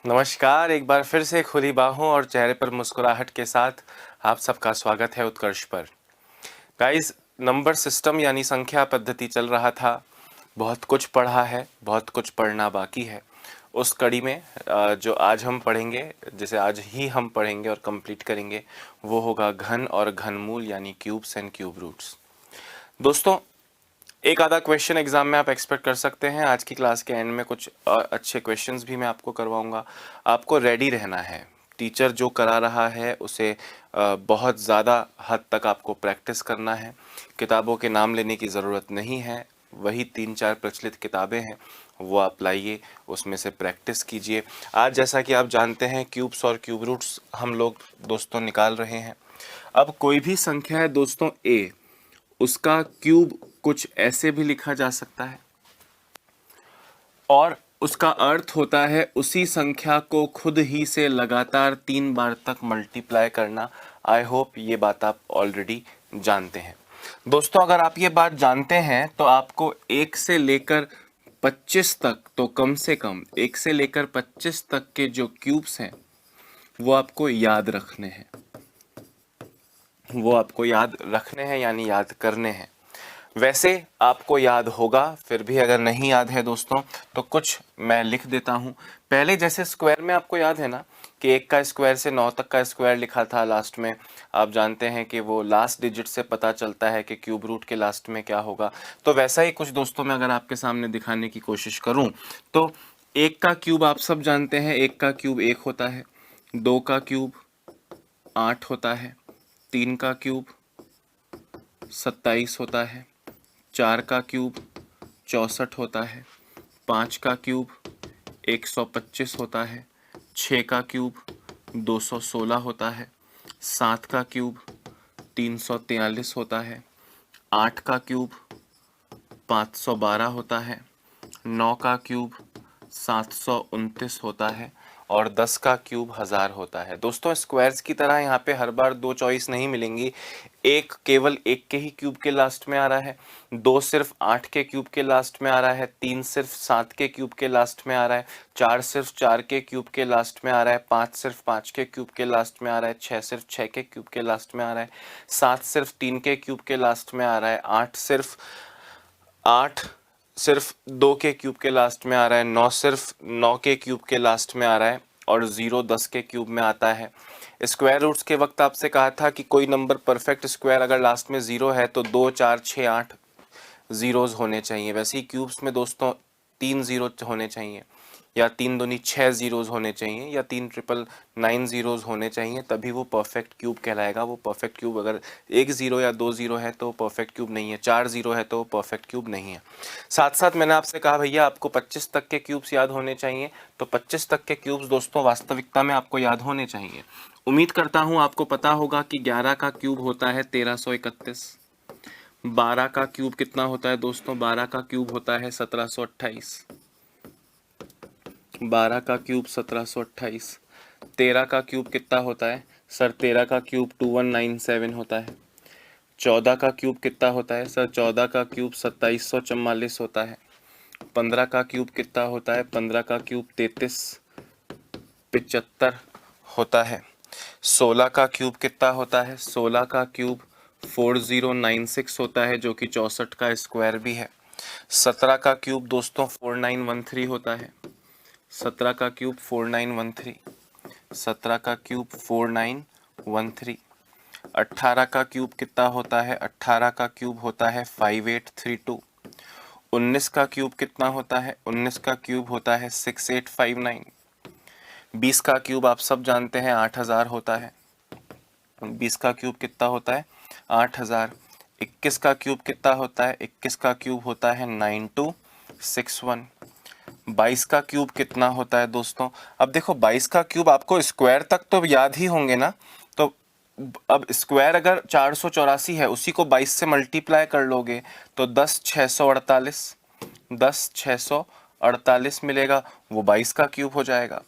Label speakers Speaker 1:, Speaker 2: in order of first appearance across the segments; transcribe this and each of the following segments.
Speaker 1: नमस्कार, एक बार फिर से खुली बाहों और चेहरे पर मुस्कुराहट के साथ आप सबका स्वागत है उत्कर्ष पर। गाइस, नंबर सिस्टम यानी संख्या पद्धति चल रहा था। बहुत कुछ पढ़ा है, बहुत कुछ पढ़ना बाकी है। उस कड़ी में जो आज हम पढ़ेंगे, जिसे आज ही हम पढ़ेंगे और कंप्लीट करेंगे, वो होगा घन और घनमूल यानी क्यूब्स एंड क्यूब रूट्स। दोस्तों, एक आधा क्वेश्चन एग्जाम में आप एक्सपेक्ट कर सकते हैं। आज की क्लास के एंड में कुछ अच्छे क्वेश्चंस भी मैं आपको करवाऊंगा। आपको रेडी रहना है। टीचर जो करा रहा है उसे बहुत ज़्यादा हद तक आपको प्रैक्टिस करना है। किताबों के नाम लेने की ज़रूरत नहीं है। वही 3-4 प्रचलित किताबें हैं, वो आप लाइए, उसमें से प्रैक्टिस कीजिए। आज जैसा कि आप जानते हैं, क्यूब्स और क्यूब रूट्स हम लोग दोस्तों निकाल रहे हैं। अब कोई भी संख्या है दोस्तों ए, उसका क्यूब कुछ ऐसे भी लिखा जा सकता है और उसका अर्थ होता है उसी संख्या को खुद ही से लगातार 3 बार तक मल्टीप्लाई करना। आई होप ये बात आप ऑलरेडी जानते हैं। दोस्तों, अगर आप ये बात जानते हैं तो आपको 1 से लेकर 25 तक, तो कम से कम 1 से लेकर 25 तक के जो क्यूब्स हैं वो आपको याद रखने हैं। यानी याद करने हैं। वैसे आपको याद होगा, फिर भी अगर नहीं याद है दोस्तों तो कुछ मैं लिख देता हूँ। पहले जैसे स्क्वायर में आपको याद है ना कि 1 का स्क्वायर से 9 तक का स्क्वायर लिखा था लास्ट में। आप जानते हैं कि वो लास्ट डिजिट से पता चलता है कि क्यूब रूट के लास्ट में क्या होगा। तो वैसा ही कुछ दोस्तों मैं अगर आपके सामने दिखाने की कोशिश करूँ तो 1 का क्यूब आप सब जानते हैं, 1 का क्यूब 1 होता है। 2 का क्यूब 8 होता है। 3 का क्यूब 27 होता है। 4 का क्यूब 64 होता है। 5 का क्यूब 125 होता है। 6 का क्यूब 216 होता है। 7 का क्यूब 343 होता है। 8 का क्यूब 512 होता है। 9 का क्यूब 729 होता है और 10 का क्यूब 1000 होता है। दोस्तों, स्क्वायर्स की तरह यहाँ पे हर बार 2 चॉइस नहीं मिलेंगी। एक केवल 1 के ही क्यूब के लास्ट में आ रहा है, 2 सिर्फ 8 के क्यूब के लास्ट में आ रहा है, 3 सिर्फ 7 के क्यूब के लास्ट में आ रहा है, 4 सिर्फ 4 के क्यूब के लास्ट में आ रहा है, 5 सिर्फ 5 के क्यूब के लास्ट में आ रहा है, 6 सिर्फ 6 के क्यूब के लास्ट में आ रहा है, 7 सिर्फ 3 के क्यूब के लास्ट में आ रहा है, 8 सिर्फ 2 के क्यूब के लास्ट में आ रहा है, 9 सिर्फ 9 के क्यूब के लास्ट में आ रहा है और 0 10 के क्यूब में आता है। स्क्वायर रूट्स के वक्त आपसे कहा था कि कोई नंबर परफेक्ट स्क्वायर अगर लास्ट में 0 है तो 2 4 6 8 जीरोज होने चाहिए। वैसे ही क्यूब्स में दोस्तों 3 जीरो होने चाहिए, या 3 दूनी 6 जीरोज होने चाहिए, या 3 ट्रिपल 9 जीरोज होने चाहिए, तभी वो परफेक्ट क्यूब कहलाएगा। वो परफेक्ट क्यूब अगर 1 जीरो या 2 जीरो है तो परफेक्ट क्यूब नहीं है, 4 जीरो है तो परफेक्ट क्यूब नहीं है। साथ साथ मैंने आपसे कहा भैया आपको 25 तक के क्यूब्स याद होने चाहिए, तो 25 तक के क्यूब्स दोस्तों वास्तविकता में आपको याद होने चाहिए। उम्मीद करता हूँ आपको पता होगा कि 11 का क्यूब होता है 1331। 12 का क्यूब कितना होता है दोस्तों? 12 का क्यूब होता है 1728। 12 का क्यूब 1728। 13 का क्यूब कितना होता है सर? 13 का क्यूब 2197 होता है। 14 का क्यूब कितना होता है सर? 14 का क्यूब 2744 होता है। 15 का क्यूब कितना होता है? 15 का क्यूब 3375 होता है। 16 का क्यूब कितना होता है? 16 का क्यूब 4096 होता है, जो कि 64 का स्क्वायर भी है। 17 का क्यूब दोस्तों 4913 होता है। 17 का क्यूब 4913। 17 का क्यूब 4913। 18 का क्यूब कितना होता है? 18 का क्यूब होता है 5832। 19 का क्यूब कितना होता है? 19 का क्यूब होता है 6859। 20 का क्यूब आप सब जानते हैं 8000 होता है। 20 का क्यूब कितना होता है? 8000। 21 का क्यूब कितना होता है? 21 का क्यूब होता है 9261। 22 का क्यूब कितना होता है दोस्तों? अब देखो 22 का क्यूब आपको स्क्वायर तक तो याद ही होंगे ना, तो अब स्क्वायर अगर 484 है, उसी को 22 से मल्टीप्लाई कर लोगे तो 10,648 10,648 मिलेगा, वो 22 का क्यूब हो जाएगा।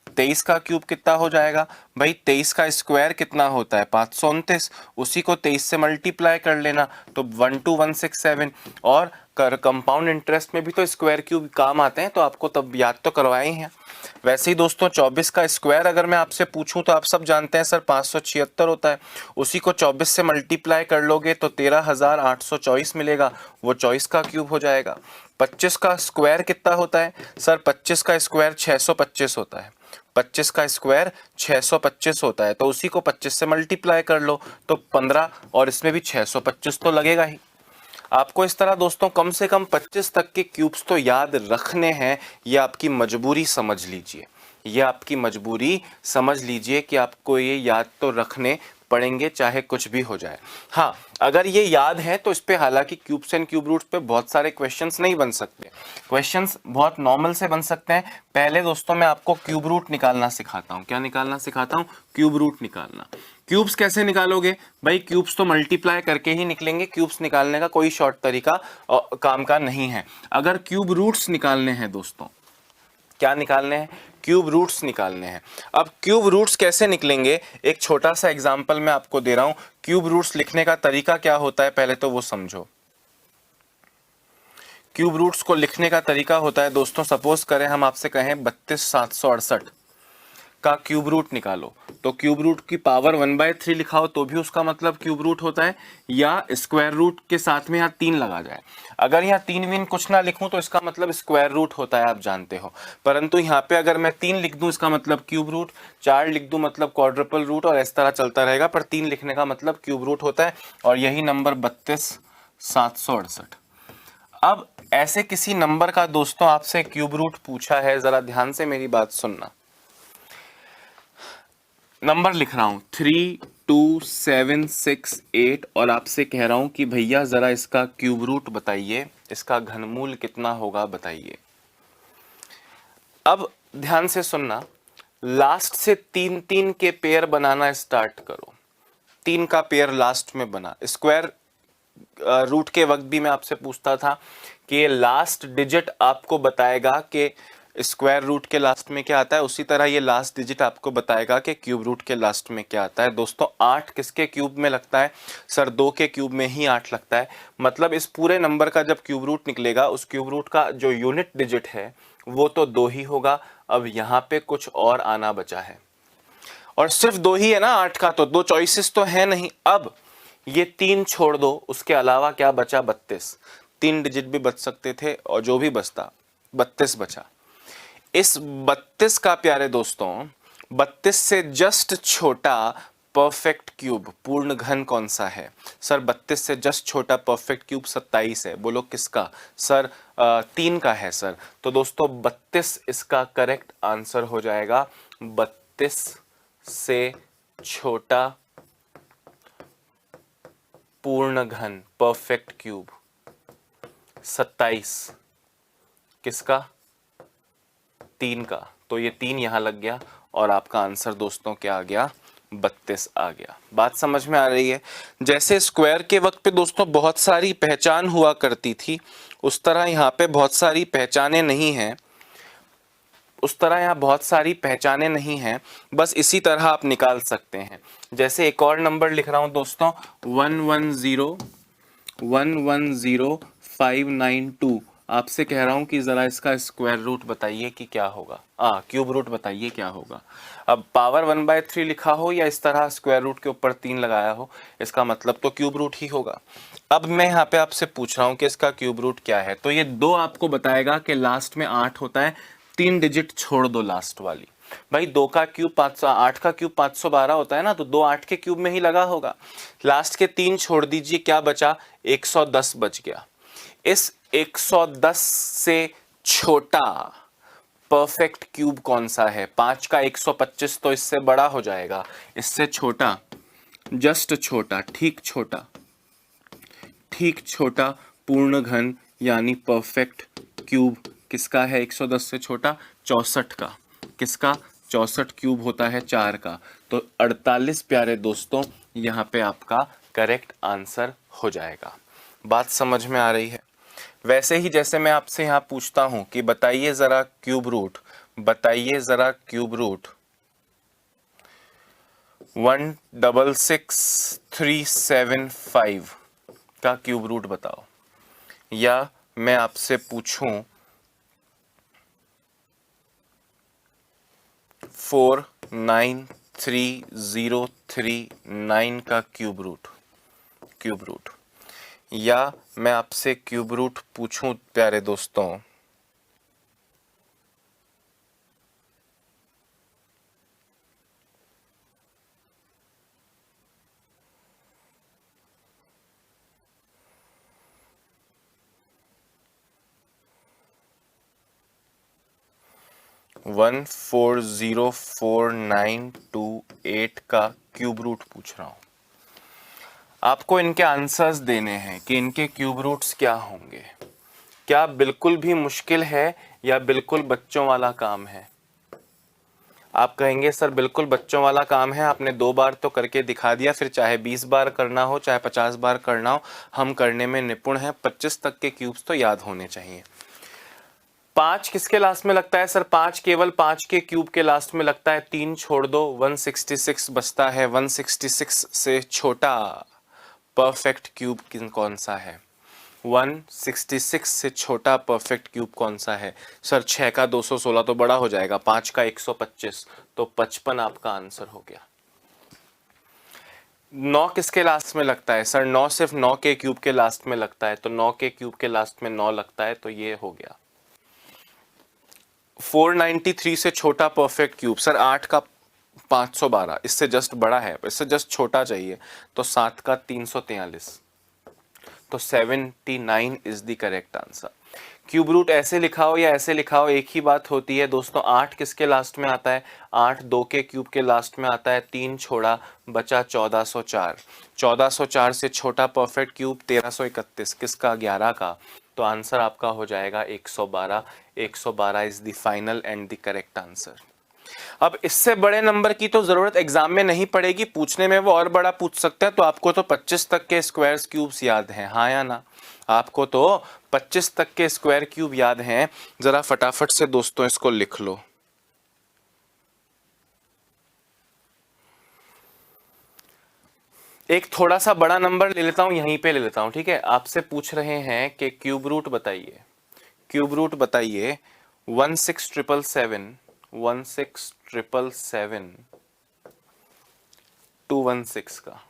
Speaker 1: 23 का क्यूब कितना हो जाएगा भाई? 23 का स्क्वायर कितना होता है? 529, उसी को 23 से मल्टीप्लाई कर लेना तो 12167। और कंपाउंड इंटरेस्ट में भी तो स्क्वायर क्यूब काम आते हैं, तो आपको तब याद तो करवाए हैं। वैसे ही दोस्तों 24 का स्क्वायर अगर मैं आपसे पूछूं तो आप सब जानते हैं सर 576 होता है। उसी को 24 से मल्टीप्लाई कर लोगे तो 13,824 मिलेगा, वो 24 का क्यूब हो जाएगा। 25 का स्क्वायर कितना होता है सर? 25 का स्क्वायर 625 होता है। 25 का स्क्वायर 625 होता है, तो उसी को 25 से मल्टीप्लाई कर लो तो 15, और इसमें भी 625 तो लगेगा ही। आपको इस तरह दोस्तों कम से कम 25 तक के क्यूब्स तो याद रखने हैं। ये आपकी मजबूरी समझ लीजिए, ये आपकी मजबूरी समझ लीजिए कि आपको ये याद तो रखने पड़ेंगे चाहे कुछ भी हो जाए। हाँ, अगर ये याद है तो इस पे हालांकि क्यूब्स एंड क्यूब रूट्स पे बहुत सारे क्वेश्चंस नहीं बन सकते, क्वेश्चंस बहुत नॉर्मल से बन सकते हैं। पहले दोस्तों मैं आपको क्यूब रूट निकालना सिखाता हूँ। क्या निकालना सिखाता हूँ? क्यूब रूट निकालना। क्यूब्स कैसे निकालोगे भाई? क्यूब्स तो मल्टीप्लाई करके ही निकलेंगे, क्यूब्स निकालने का कोई शॉर्ट तरीका काम का नहीं है। अगर क्यूब रूट्स निकालने हैं दोस्तों, क्या निकालने हैं? क्यूब रूट्स निकालने हैं। अब क्यूब रूट्स कैसे निकलेंगे, एक छोटा सा एग्जांपल मैं आपको दे रहा हूं। क्यूब रूट्स लिखने का तरीका क्या होता है पहले तो वो समझो। क्यूब रूट्स को लिखने का तरीका होता है दोस्तों, सपोज करें हम आपसे कहें 32,768 का क्यूब रूट निकालो, तो क्यूब रूट की पावर 1/3 लिखाओ तो भी उसका मतलब क्यूब रूट होता है, या स्क्वायर रूट के साथ में यहाँ 3 लगा जाए। अगर यहाँ 3 विन कुछ ना लिखूं तो इसका मतलब स्क्वायर रूट होता है, आप जानते हो। परंतु यहाँ पे अगर मैं 3 लिख दूं इसका मतलब क्यूब रूट, 4 लिख दूं मतलब क्वाड्रुपल रूट, और इस तरह चलता रहेगा, पर 3 लिखने का मतलब क्यूब रूट होता है। और यही नंबर 32,768। अब ऐसे किसी नंबर का दोस्तों आपसे क्यूब रूट पूछा है, जरा ध्यान से मेरी बात सुनना। नंबर लिख रहा हूं 32768 और आपसे कह रहा हूं कि भैया जरा इसका क्यूब रूट बताइए, इसका घनमूल कितना होगा बताइए। अब ध्यान से सुनना, लास्ट से 3-3 के पेयर बनाना स्टार्ट करो। 3 का पेयर लास्ट में बना। स्क्वायर रूट के वक्त भी मैं आपसे पूछता था कि लास्ट डिजिट आपको बताएगा कि स्क्वायर रूट के लास्ट में क्या आता है, उसी तरह ये लास्ट डिजिट आपको बताएगा कि क्यूब रूट के लास्ट में क्या आता है। दोस्तों 8 किसके क्यूब में लगता है सर? 2 के क्यूब में ही 8 लगता है। मतलब इस पूरे नंबर का जब क्यूब रूट निकलेगा, उस क्यूब रूट का जो यूनिट डिजिट है वो तो 2 ही होगा। अब यहाँ पे कुछ और आना बचा है, और सिर्फ 2 ही है ना 8 का, तो 2 चॉइसेस तो है नहीं। अब ये 3 छोड़ दो, उसके अलावा क्या बचा? 32। 3 डिजिट भी बच सकते थे और जो भी बचता 32 बचा। इस 32 का प्यारे दोस्तों, 32 से जस्ट छोटा परफेक्ट क्यूब पूर्ण घन कौन सा है सर? 32 से जस्ट छोटा परफेक्ट क्यूब 27 है। बोलो किसका सर? 3 का है सर। तो दोस्तों 32 इसका करेक्ट आंसर हो जाएगा। 32 से छोटा पूर्ण घन परफेक्ट क्यूब 27 किसका? 3 का। तो ये 3 यहां लग गया और आपका आंसर दोस्तों क्या आ गया? 32 आ गया। बात समझ में आ रही है? जैसे स्क्वायर के वक्त पे दोस्तों बहुत सारी पहचान हुआ करती थी, उस तरह यहाँ पे बहुत सारी पहचानें नहीं हैं, उस तरह यहाँ बहुत सारी पहचानें नहीं हैं, बस इसी तरह आप निकाल सकते हैं। जैसे एक और नंबर लिख रहा हूं दोस्तों 110592। आपसे कह रहा हूं कि जरा इसका स्क्वायर रूट बताइए कि क्या होगा, क्यूब रूट बताइए क्या होगा। अब पावर 1/3 लिखा हो या इस तरह स्क्वायर रूट के ऊपर 3 लगाया हो, इसका मतलब तो क्यूब रूट ही होगा। अब मैं यहाँ पे आपसे पूछ रहा हूँ कि इसका क्यूब रूट क्या है, तो ये 2 आपको बताएगा कि लास्ट में 8 होता है। 3 डिजिट छोड़ दो लास्ट वाली। भाई 2 का क्यूब 500, 8 का क्यूब 512 होता है ना, तो 2 8 के क्यूब में ही लगा होगा। लास्ट के 3 छोड़ दीजिए, क्या बचा? 110 बच गया। इस 110 से छोटा परफेक्ट क्यूब कौन सा है? 5 का 125 तो इससे बड़ा हो जाएगा, इससे छोटा, जस्ट छोटा, ठीक छोटा पूर्ण घन यानी परफेक्ट क्यूब किसका है? 110 से छोटा 64 का। किसका? 64 क्यूब होता है 4 का। तो 48 प्यारे दोस्तों यहाँ पे आपका करेक्ट आंसर हो जाएगा। बात समझ में आ रही है? वैसे ही जैसे मैं आपसे यहाँ पूछता हूं कि बताइए जरा क्यूब रूट, 166375 का क्यूब रूट बताओ। या मैं आपसे पूछूं 1493039 का क्यूब रूट, या मैं आपसे क्यूब रूट पूछूं प्यारे दोस्तों, 1404928 का क्यूब रूट पूछ रहा हूं। आपको इनके आंसर्स देने हैं कि इनके क्यूब रूट्स क्या होंगे। क्या बिल्कुल भी मुश्किल है या बिल्कुल बच्चों वाला काम है? आप कहेंगे सर बिल्कुल बच्चों वाला काम है, आपने 2 बार तो करके दिखा दिया, फिर चाहे 20 बार करना हो चाहे 50 बार करना हो, हम करने में निपुण हैं। 25 तक के क्यूब्स तो याद होने चाहिए। 5 किसके लास्ट में लगता है सर? 5 केवल 5 के क्यूब के लास्ट में लगता है। 3 छोड़ दो, 166 बचता है। 166 से छोटा परफेक्ट क्यूब कौन सा है? 166 से छोटा परफेक्ट क्यूब कौन सा है? सर 6 का 216 तो बड़ा हो जाएगा, 5 का 125, तो 55 आपका आंसर हो गया। 9 किसके लास्ट में लगता है? सर 9 सिर्फ 9 के क्यूब के लास्ट में लगता है, तो 9 के क्यूब के लास्ट में 9 लगता है, तो ये हो गया। 493 से छोटा परफेक्ट क्यूब, सर 8 का 512, इससे जस्ट बड़ा है, इससे जस्ट छोटा चाहिए, तो 7 का 343, तो 79 is the correct answer. Cube root ऐसे लिखा हो या ऐसे लिखा हो, एक ही बात होती है दोस्तों। 8 किसके लास्ट में आता है? 8 2 के क्यूब के लास्ट में आता है। 3 छोड़ा, बचा 1404। 1404 से छोटा परफेक्ट क्यूब 1331, किसका? 11 का, तो आंसर आपका हो जाएगा 112। 112 is the final and the correct answer. अब इससे बड़े नंबर की तो जरूरत एग्जाम में नहीं पड़ेगी, पूछने में वो और बड़ा पूछ सकते हैं। तो आपको तो 25 तक के स्क्वायर्स क्यूब्स याद हैं, हाँ या ना? आपको तो 25 तक के स्क्वायर क्यूब याद हैं। जरा फटाफट से दोस्तों इसको लिख लो। एक थोड़ा सा बड़ा नंबर ले लेता हूं, यहीं पे ले लेता हूं, ठीक है? आपसे पूछ रहे हैं कि क्यूब रूट बताइए, क्यूब रूट बताइए 16777 16777 216 का।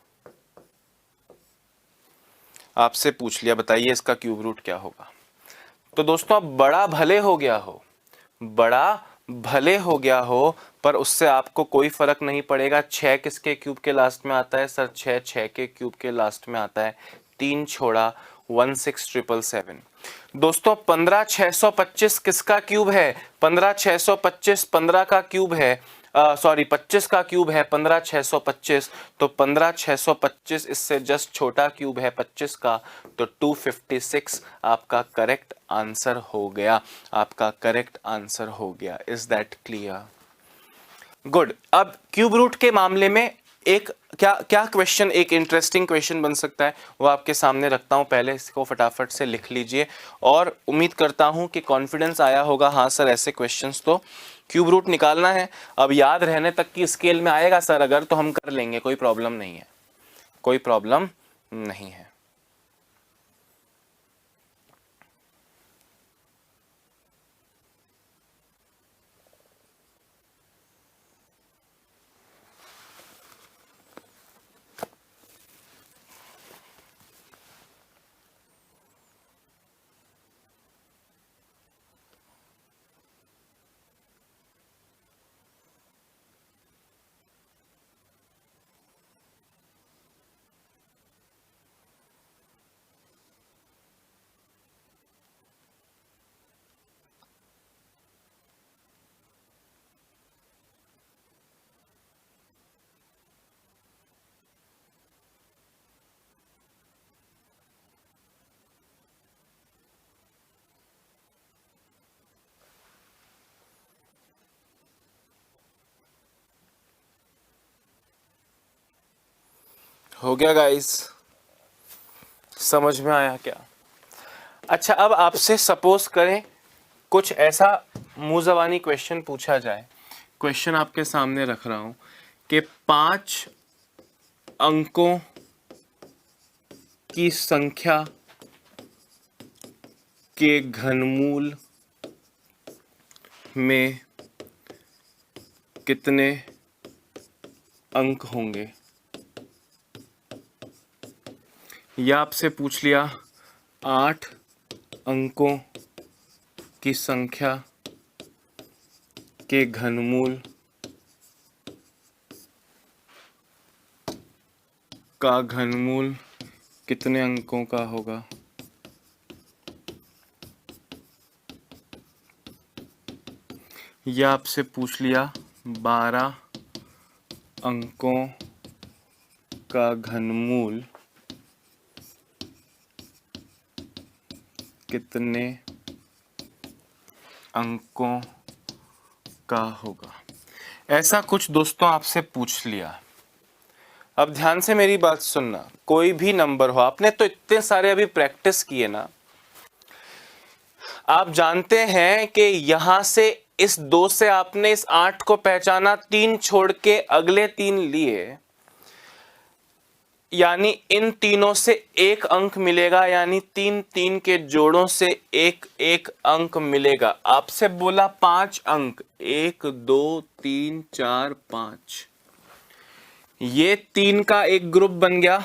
Speaker 1: आपसे पूछ लिया, बताइए इसका क्यूब रूट क्या होगा। तो दोस्तों अब बड़ा भले हो गया हो, बड़ा भले हो गया हो, पर उससे आपको कोई फर्क नहीं पड़ेगा। 6 किसके क्यूब के लास्ट में आता है? सर 6 के क्यूब के लास्ट में आता है। 3 छोड़ा, 16777। दोस्तों 15625 किसका क्यूब है? 15625 15 का क्यूब है, सॉरी 25 का क्यूब है 15625, तो 15625 इससे जस्ट छोटा क्यूब है 25 का, तो 256 आपका करेक्ट आंसर हो गया। आपका करेक्ट आंसर हो गया। Is that clear? गुड। अब क्यूब रूट के मामले में एक क्या क्या क्वेश्चन, एक इंटरेस्टिंग क्वेश्चन बन सकता है, वो आपके सामने रखता हूं। पहले इसको फटाफट से लिख लीजिए, और उम्मीद करता हूं कि कॉन्फिडेंस आया होगा। हाँ सर ऐसे क्वेश्चंस तो क्यूब रूट निकालना है, अब याद रहने तक की स्केल में आएगा सर अगर, तो हम कर लेंगे, कोई प्रॉब्लम नहीं है, कोई प्रॉब्लम नहीं है। हो गया गाइस? समझ में आया क्या? अच्छा अब आपसे सपोज करें कुछ ऐसा मुंह ज़बानी क्वेश्चन पूछा जाए। क्वेश्चन आपके सामने रख रहा हूं कि 5 अंकों की संख्या के घनमूल में कितने अंक होंगे, या आपसे पूछ लिया 8 अंकों की संख्या के घनमूल का घनमूल कितने अंकों का होगा। या आपसे पूछ लिया 12 अंकों का घनमूल कितने अंकों का होगा। ऐसा कुछ दोस्तों आपसे पूछ लिया। अब ध्यान से मेरी बात सुनना, कोई भी नंबर हो, आपने तो इतने सारे अभी प्रैक्टिस किए ना, आप जानते हैं कि यहां से इस 2 से आपने इस 8 को पहचाना, 3 छोड़ के अगले 3 लिए, यानी इन तीनों से एक अंक मिलेगा, यानी 3 के जोड़ों से एक एक अंक मिलेगा। आपसे बोला 5 अंक, 1 2 3 4 5, ये 3 का एक ग्रुप बन गया,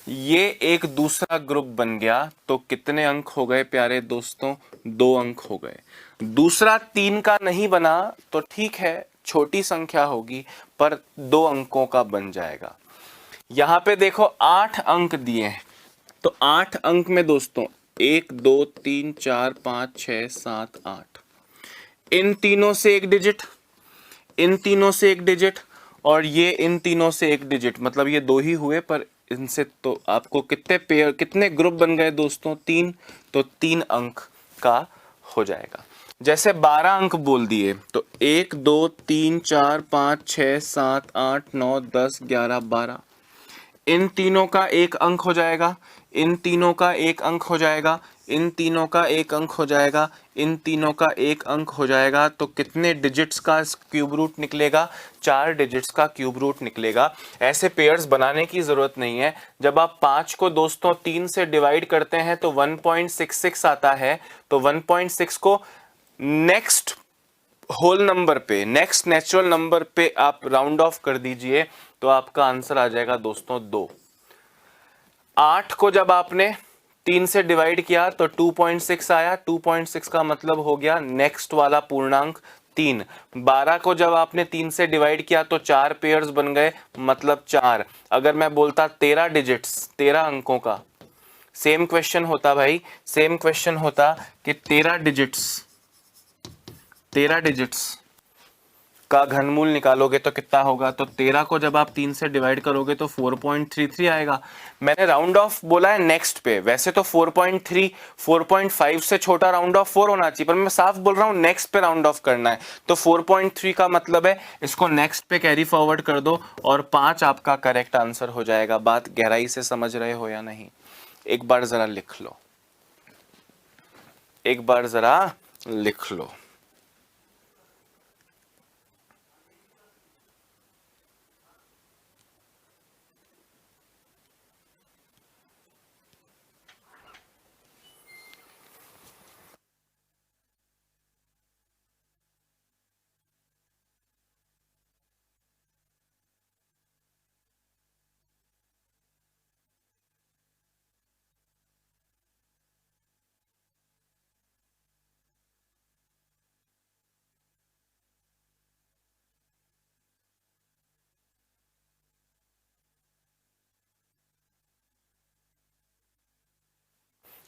Speaker 1: ये एक दूसरा ग्रुप बन गया, तो कितने अंक हो गए प्यारे दोस्तों, 2 अंक हो गए। दूसरा 3 का नहीं बना तो ठीक है, छोटी संख्या होगी, पर 2 अंकों का बन जाएगा। यहां पे देखो 8 अंक दिए हैं, तो 8 अंक में दोस्तों 1 2 3 4 5 6 7 8, इन तीनों से एक डिजिट, इन तीनों से एक डिजिट, और ये इन तीनों से एक डिजिट, मतलब ये 2 ही हुए, पर इनसे तो आपको कितने पेयर, कितने ग्रुप बन गए दोस्तों, 3, तो 3 अंक का हो जाएगा। जैसे 12 अंक बोल दिए तो 1 2 3 4 5 6 7 8 9 10 11 12, इन तीनों का एक अंक हो जाएगा, इन तीनों का एक अंक हो जाएगा, इन तीनों का एक अंक हो जाएगा, इन तीनों का एक अंक हो जाएगा, तो कितने डिजिट्स का क्यूब रूट निकलेगा, 4 डिजिट्स का क्यूब रूट निकलेगा। ऐसे पेयर्स बनाने की जरूरत नहीं है। जब आप 5 को दोस्तों 3 से डिवाइड करते हैं तो 1.66 आता है, तो 1.6 को नेक्स्ट होल नंबर पे, नेक्स्ट नेचुरल नंबर पे आप राउंड ऑफ कर दीजिए, तो आपका आंसर आ जाएगा दोस्तों 2। 8 को जब आपने 3 से डिवाइड किया तो 2.6 आया, 2.6 का मतलब हो गया नेक्स्ट वाला पूर्णांक 3। 12 को जब आपने 3 से डिवाइड किया तो 4 पेयर्स बन गए, मतलब 4। अगर मैं बोलता 13 डिजिट्स, 13 अंकों का, सेम क्वेश्चन होता भाई, सेम क्वेश्चन होता कि 13 डिजिट्स का घनमूल निकालोगे तो कितना होगा, तो 13 को जब आप 3 से डिवाइड करोगे तो 4.33 आएगा। मैंने राउंड ऑफ बोला है नेक्स्ट पे, वैसे तो 4.3 4.5 से छोटा राउंड ऑफ 4 होना चाहिए, पर मैं साफ बोल रहा हूं नेक्स्ट पे राउंड ऑफ करना है, तो 4.3 का मतलब है इसको नेक्स्ट पे कैरी फॉरवर्ड कर दो और 5 आपका करेक्ट आंसर हो जाएगा। बात गहराई से समझ रहे हो या नहीं, एक बार जरा लिख लो, एक बार जरा लिख लो।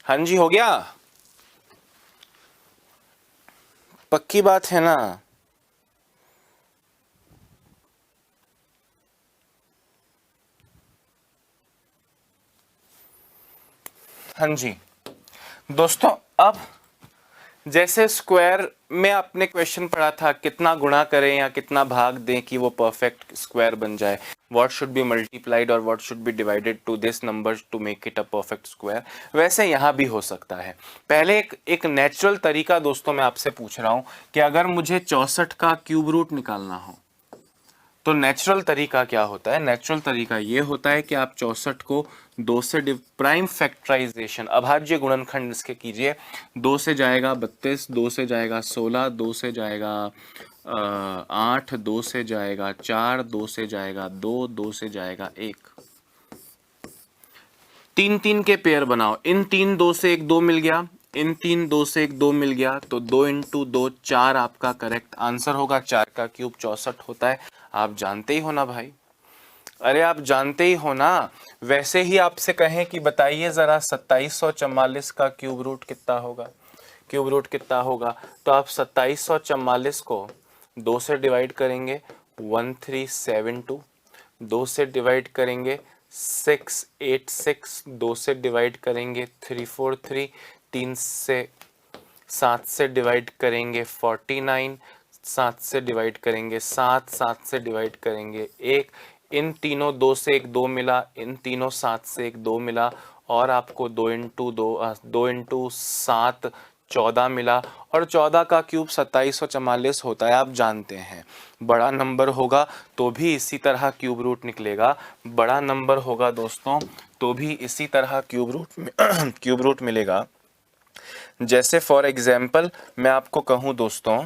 Speaker 1: हाँ जी, हो गया, पक्की बात है ना। हाँ जी दोस्तों, अब जैसे स्क्वायर में आपने क्वेश्चन पढ़ा था, कितना गुणा करें या कितना भाग दें कि वो परफेक्ट स्क्वायर बन जाए, व्हाट शुड बी मल्टीप्लाइड और what should be divided to this number to make it a perfect square, वैसे यहाँ भी हो सकता है। पहले एक नेचुरल तरीका दोस्तों मैं आपसे पूछ रहा हूँ कि अगर मुझे 64 का क्यूब रूट निकालना हो तो नेचुरल तरीका क्या होता है। नेचुरल तरीका ये होता है कि आप 64 को 2 से प्राइम फैक्टराइजेशन, अभाज्य गुणनखंड इसके कीजिए। 2 से जाएगा 32, 2 से जाएगा 16, 2 से जाएगा 8 2 से जाएगा 4, 2 से जाएगा 2, 2 से जाएगा 1। 3 3 के पेयर बनाओ, इन 3 2 से 1 2 मिल गया, इन 3 2 से 1 2 मिल गया, तो 2 इंटू 2 4 आपका करेक्ट आंसर होगा। 4 का क्यूब 64 होता है। आप जानते ही हो ना भाई, अरे आप जानते ही हो ना। वैसे ही आपसे कहें कि बताइए जरा 2744 का क्यूब रूट कितना होगा, क्यूब रूट कितना होगा, तो आप 2744 को 2 से डिवाइड करेंगे 1372, 2 से डिवाइड करेंगे 686, 2 से डिवाइड करेंगे 343, 3 से 7 से डिवाइड करेंगे 49, 7 से डिवाइड करेंगे 7, 7 से डिवाइड करेंगे 1। इन तीनों 2 से 1 2 मिला, इन तीनों 7 से 1 2 मिला, और आपको 2 इंटू 7 14 मिला, और 14 का क्यूब 2744 होता है। आप जानते हैं बड़ा नंबर होगा तो भी इसी तरह क्यूब रूट निकलेगा, बड़ा नंबर होगा दोस्तों तो भी इसी तरह क्यूब रूट क्यूब रूट मिलेगा। जैसे फॉर एग्जाम्पल मैं आपको कहूं दोस्तों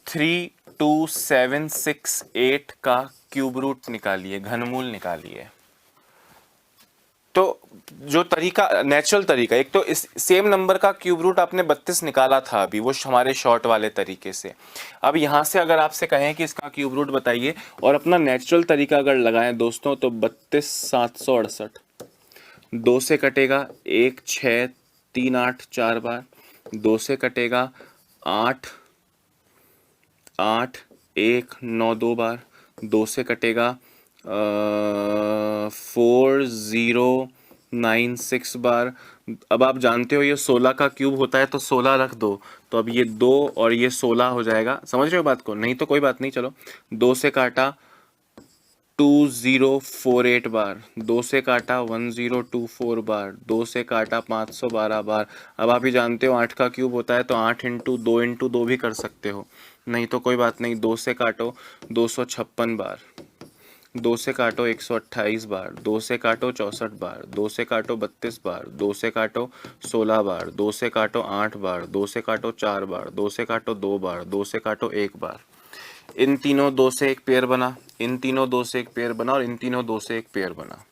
Speaker 1: 32768 का क्यूब रूट निकालिए, घनमूल निकालिए। तो जो तरीका नेचुरल तरीका, एक तो इस सेम नंबर का क्यूब रूट आपने 32 निकाला था अभी, वो हमारे शॉर्ट वाले तरीके से। अब यहाँ से अगर आपसे कहें कि इसका क्यूब रूट बताइए और अपना नेचुरल तरीका अगर लगाएं दोस्तों, तो 32,768, 2 से कटेगा 1 6 3 8 4 बार, 2 से कटेगा 8 8 1 9 2 बार, 2 से कटेगा 4096 बार। अब आप जानते हो ये 16 का क्यूब होता है तो 16 रख दो, तो अब ये 2 और ये 16 हो जाएगा। समझ रहे हो बात को? नहीं तो कोई बात नहीं, चलो 2 से काटा 2048 बार, 2 से काटा 1024 बार, 2 से काटा 512 बार। अब आप ही जानते हो 8 का क्यूब होता है तो 8 इंटू 2 भी कर सकते हो, नहीं तो कोई बात नहीं। 2 से काटो 256 बार, 2 से काटो 128 बार, 2 से काटो 64 बार, 2 से काटो 32 बार, 2 से काटो 16 बार, 2 से काटो 8 बार, 2 से काटो 4 बार, 2 से काटो 2 बार, 2 से काटो 1 बार। इन तीनों 2 से एक पेयर बना, इन तीनों 2 से एक पेयर बना, और इन तीनों 2 से एक पेयर बना।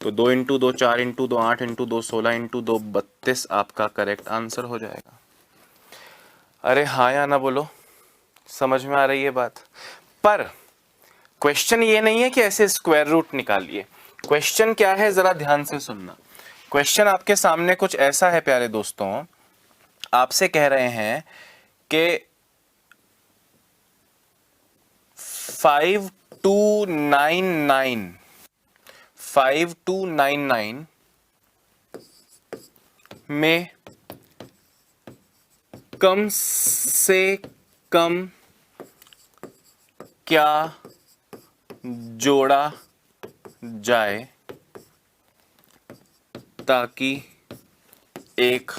Speaker 1: तो 2 इंटू 2 4 इंटू 2 8 इंटू 2 16 इंटू 2 32 आपका करेक्ट आंसर हो जाएगा। अरे हाँ या ना बोलो, समझ में आ रही है बात? पर क्वेश्चन ये नहीं है कि ऐसे स्क्वायर रूट निकालिए। क्वेश्चन क्या है जरा ध्यान से सुनना। क्वेश्चन आपके सामने कुछ ऐसा है प्यारे दोस्तों, आपसे कह रहे हैं कि 5299 में कम से कम क्या जोड़ा जाए ताकि एक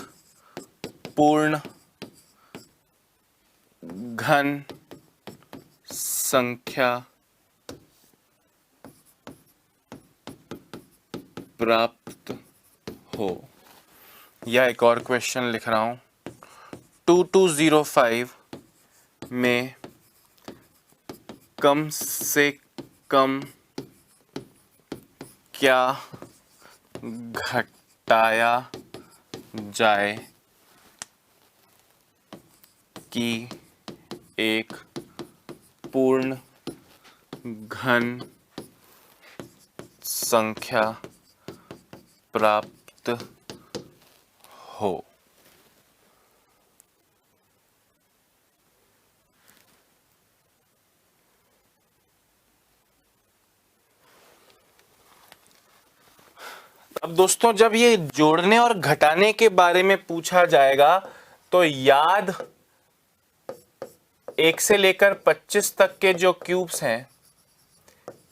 Speaker 1: पूर्ण घन संख्या प्राप्त हो। या एक और क्वेश्चन लिख रहा हूं, 2205 में कम से कम क्या घटाया जाए कि एक पूर्ण घन संख्या प्राप्त हो। अब दोस्तों जब ये जोड़ने और घटाने के बारे में पूछा जाएगा तो याद 1 से लेकर 25 तक के जो क्यूब्स हैं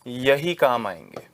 Speaker 1: यही काम आएंगे।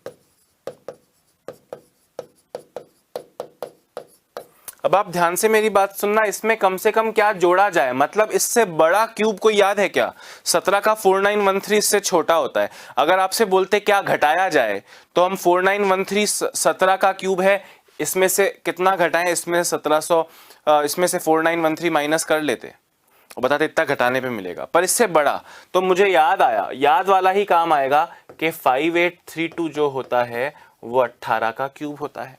Speaker 1: अब आप ध्यान से मेरी बात सुनना, इसमें कम से कम क्या जोड़ा जाए, मतलब इससे बड़ा क्यूब कोई याद है क्या? 17 का 4913 इससे छोटा होता है। अगर आपसे बोलते क्या घटाया जाए तो हम 4913 17 का क्यूब है, इसमें से कितना घटाएं? इसमें 1700 इसमें से 4913 माइनस कर लेते और बताते इतना घटाने पे मिलेगा, पर इससे बड़ा। तो मुझे याद आया, याद वाला ही काम आएगा कि 5832 जो होता है वो 18 का क्यूब होता है।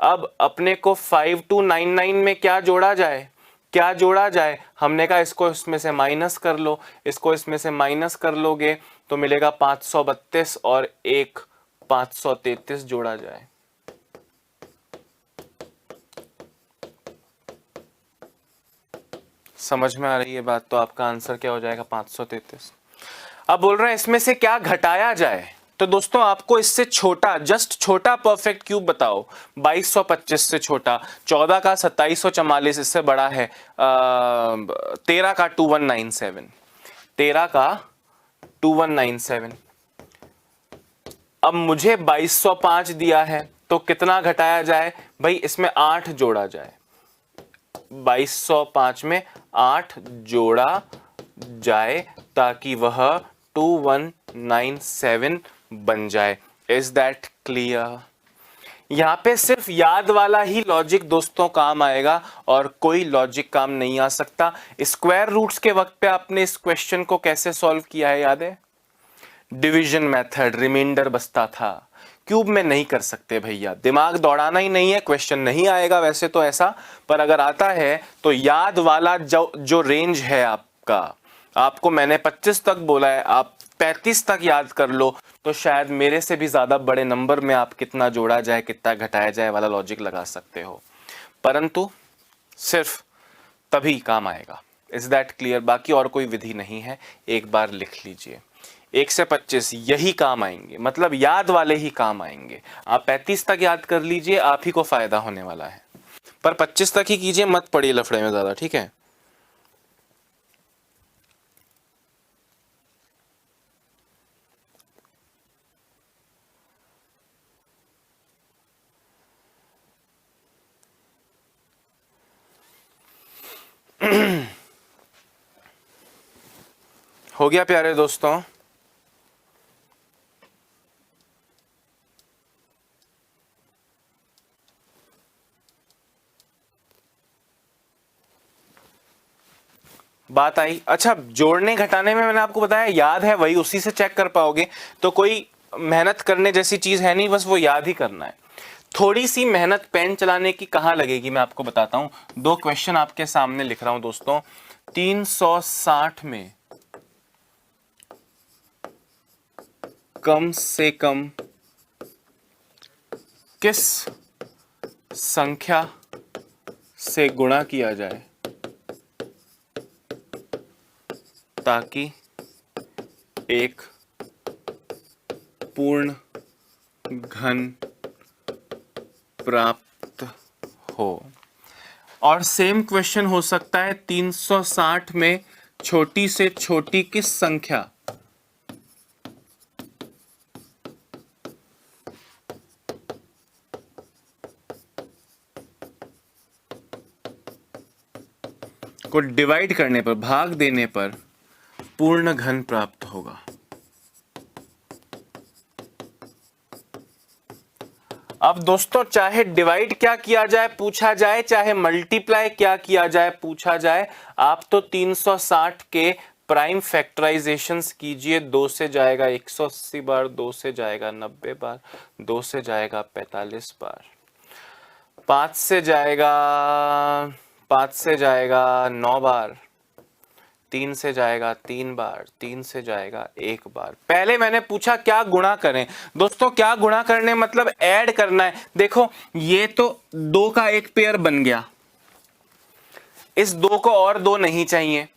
Speaker 1: अब अपने को 5299 में क्या जोड़ा जाए, क्या जोड़ा जाए? हमने कहा इसको इसमें से माइनस कर लो, इसको इसमें से माइनस कर लोगे तो मिलेगा 532 और एक 533 जोड़ा जाए। समझ में आ रही है बात? तो आपका आंसर क्या हो जाएगा? 533। अब बोल रहे हैं इसमें से क्या घटाया जाए, तो दोस्तों आपको इससे छोटा, जस्ट छोटा परफेक्ट क्यूब बताओ। 2225 से छोटा, 14 का 2744, इससे बड़ा है 13 का 2197, 13 का 2197। अब मुझे 2205 दिया है तो कितना घटाया जाए भाई? इसमें 8 जोड़ा जाए, 2205 में 8 जोड़ा जाए ताकि वह 2197 बन जाए। Is that clear? यहां पे सिर्फ याद वाला ही लॉजिक दोस्तों काम आएगा और कोई लॉजिक काम नहीं आ सकता। स्क्वायर रूट्स के वक्त पे आपने इस क्वेश्चन को कैसे सॉल्व किया है याद है? डिवीजन मेथड, रिमाइंडर बचता था। क्यूब में नहीं कर सकते भैया, दिमाग दौड़ाना ही नहीं है, क्वेश्चन नहीं आएगा वैसे तो ऐसा, पर अगर आता है तो याद वाला जो रेंज है आपका, आपको मैंने 25 तक बोला है, आप 35 तक याद कर लो तो शायद मेरे से भी ज्यादा बड़े नंबर में आप कितना जोड़ा जाए कितना घटाया जाए वाला लॉजिक लगा सकते हो, परंतु सिर्फ तभी काम आएगा। Is that clear? बाकी और कोई विधि नहीं है, एक बार लिख लीजिए। 1 से 25 यही काम आएंगे, मतलब याद वाले ही काम आएंगे। आप 35 तक याद कर लीजिए, आप ही को फायदा होने वाला है, पर 25 तक ही कीजिए, मत पड़िए लफड़े में ज्यादा, ठीक है? हो गया प्यारे दोस्तों? बात आई? अच्छा, जोड़ने घटाने में मैंने आपको बताया याद है, वही उसी से चेक कर पाओगे, तो कोई मेहनत करने जैसी चीज है नहीं, बस वो याद ही करना है। थोड़ी सी मेहनत पेन चलाने की कहां लगेगी मैं आपको बताता हूं। 2 क्वेश्चन आपके सामने लिख रहा हूं दोस्तों। 360 में कम से कम किस संख्या से गुणा किया जाए ताकि एक पूर्ण घन प्राप्त हो। और सेम क्वेश्चन हो सकता है 360 में छोटी से छोटी किस संख्या को डिवाइड करने पर, भाग देने पर पूर्ण घन प्राप्त होगा। अब दोस्तों चाहे डिवाइड क्या किया जाए पूछा जाए, चाहे मल्टीप्लाई क्या किया जाए पूछा जाए, आप तो 360 के प्राइम फैक्टराइजेशंस कीजिए। 2 से जाएगा 180 बार, 2 से जाएगा 90 बार, 2 से जाएगा 45 बार, 5 से जाएगा 9 बार, 3 से जाएगा 3 बार, 3 से जाएगा 1 बार। पहले मैंने पूछा क्या गुणा करें दोस्तों, क्या गुणा करने मतलब ऐड करना है। देखो ये तो 2 का एक पेयर बन गया, इस 2 को और 2 नहीं चाहिए,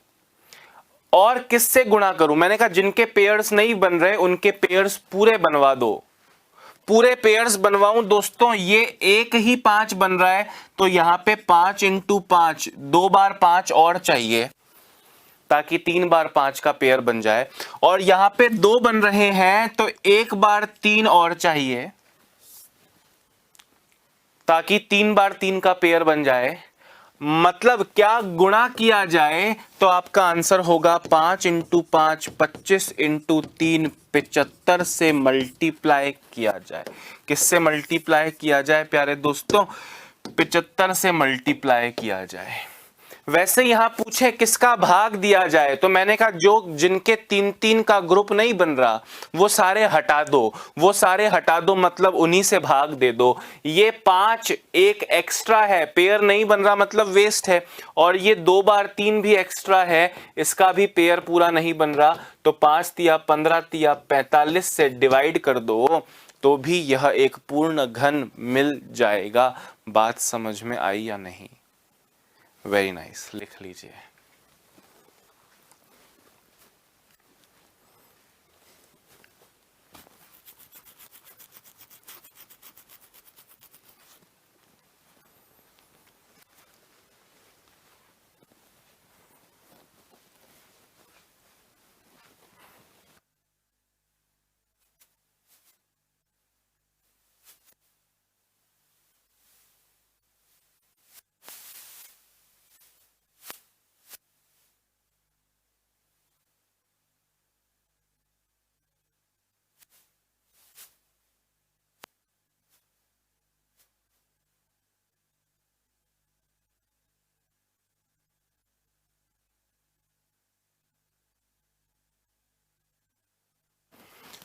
Speaker 1: और किससे गुणा करूं? मैंने कहा जिनके पेयर्स नहीं बन रहे उनके पेयर्स पूरे बनवा दो। पूरे पेयर्स बनवाऊं दोस्तों, ये एक ही 5 बन रहा है तो यहां पे 5 × 5, 2 बार 5 और चाहिए ताकि 3 बार 5 का पेयर बन जाए, और यहां पे 2 बन रहे हैं तो 1 बार 3 और चाहिए ताकि 3 बार 3 का पेयर बन जाए। मतलब क्या गुणा किया जाए तो आपका आंसर होगा 5 × 5 25 × 3 75 से मल्टीप्लाई किया जाए। किससे मल्टीप्लाई किया जाए प्यारे दोस्तों? 75 से मल्टीप्लाई किया जाए। वैसे यहां पूछे किसका भाग दिया जाए, तो मैंने कहा जो जिनके 3-3 का ग्रुप नहीं बन रहा वो सारे हटा दो, वो सारे हटा दो, मतलब उन्हीं से भाग दे दो। ये 5 एक एक्स्ट्रा है, पेयर नहीं बन रहा मतलब वेस्ट है, और ये 2 बार 3 भी एक्स्ट्रा है, इसका भी पेयर पूरा नहीं बन रहा। तो 5 तिया 15 तिया 45 से डिवाइड कर दो तो भी यह एक पूर्ण घन मिल जाएगा। बात समझ में आई या नहीं? वेरी नाइस, लिख लीजिए।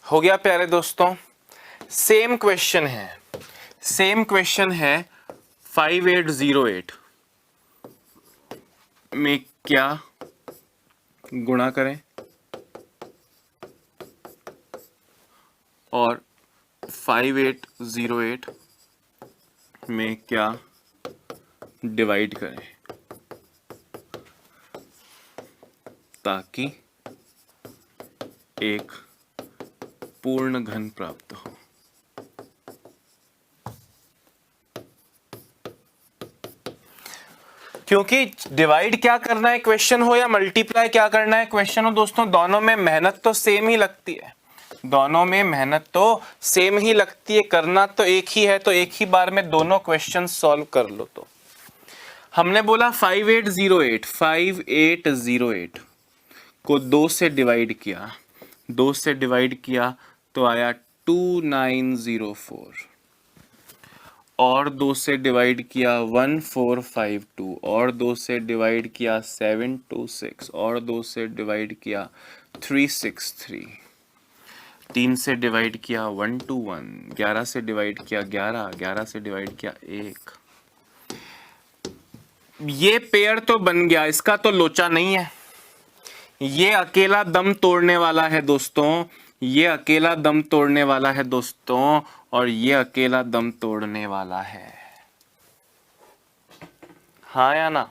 Speaker 1: हो गया प्यारे दोस्तों? सेम क्वेश्चन है, सेम क्वेश्चन है 5808 में क्या गुणा करें और 5808 में क्या डिवाइड करें ताकि एक पूर्ण घन प्राप्त हो। क्योंकि डिवाइड क्या करना है क्वेश्चन हो या मल्टीप्लाई क्या करना है क्वेश्चन हो दोस्तों, दोनों में मेहनत तो सेम ही लगती है, दोनों में मेहनत तो सेम ही लगती है, करना तो एक ही है, तो एक ही बार में दोनों क्वेश्चन सॉल्व कर लो। तो हमने बोला 5808 को 2 से डिवाइड किया, 2 से डिवाइड किया तो आया 2904, और 2 से डिवाइड किया 1452, और 2 से डिवाइड किया 726, और 2 से डिवाइड किया 363, 3 से डिवाइड किया 121, 11 से डिवाइड किया 11, 11 से डिवाइड किया 1। ये पेयर तो बन गया, इसका तो लोचा नहीं है, ये अकेला दम तोड़ने वाला है दोस्तों, ये अकेला दम तोड़ने वाला है दोस्तों, और ये अकेला दम तोड़ने वाला है, हाँ या ना?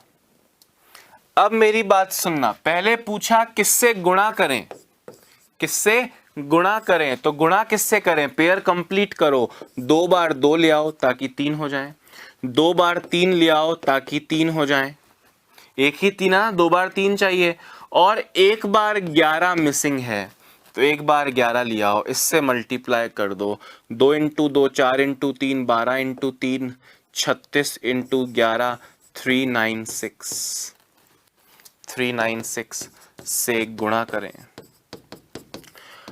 Speaker 1: अब मेरी बात सुनना, पहले पूछा किससे गुणा करें, किससे गुणा करें, तो गुणा किससे करें, पेयर कंप्लीट करो, 2 बार 2 ले आओ ताकि 3 हो जाए, 2 बार 3 ले आओ ताकि 3 हो जाए, एक ही 3 ना, 2 बार 3 चाहिए, और 1 बार 11 मिसिंग है, तो 1 बार 11 ले आओ, इससे मल्टीप्लाई कर दो, 2 इंटू 2 4 इंटू 3 12 इंटू 3 36 इंटू 11 396 से गुणा करें,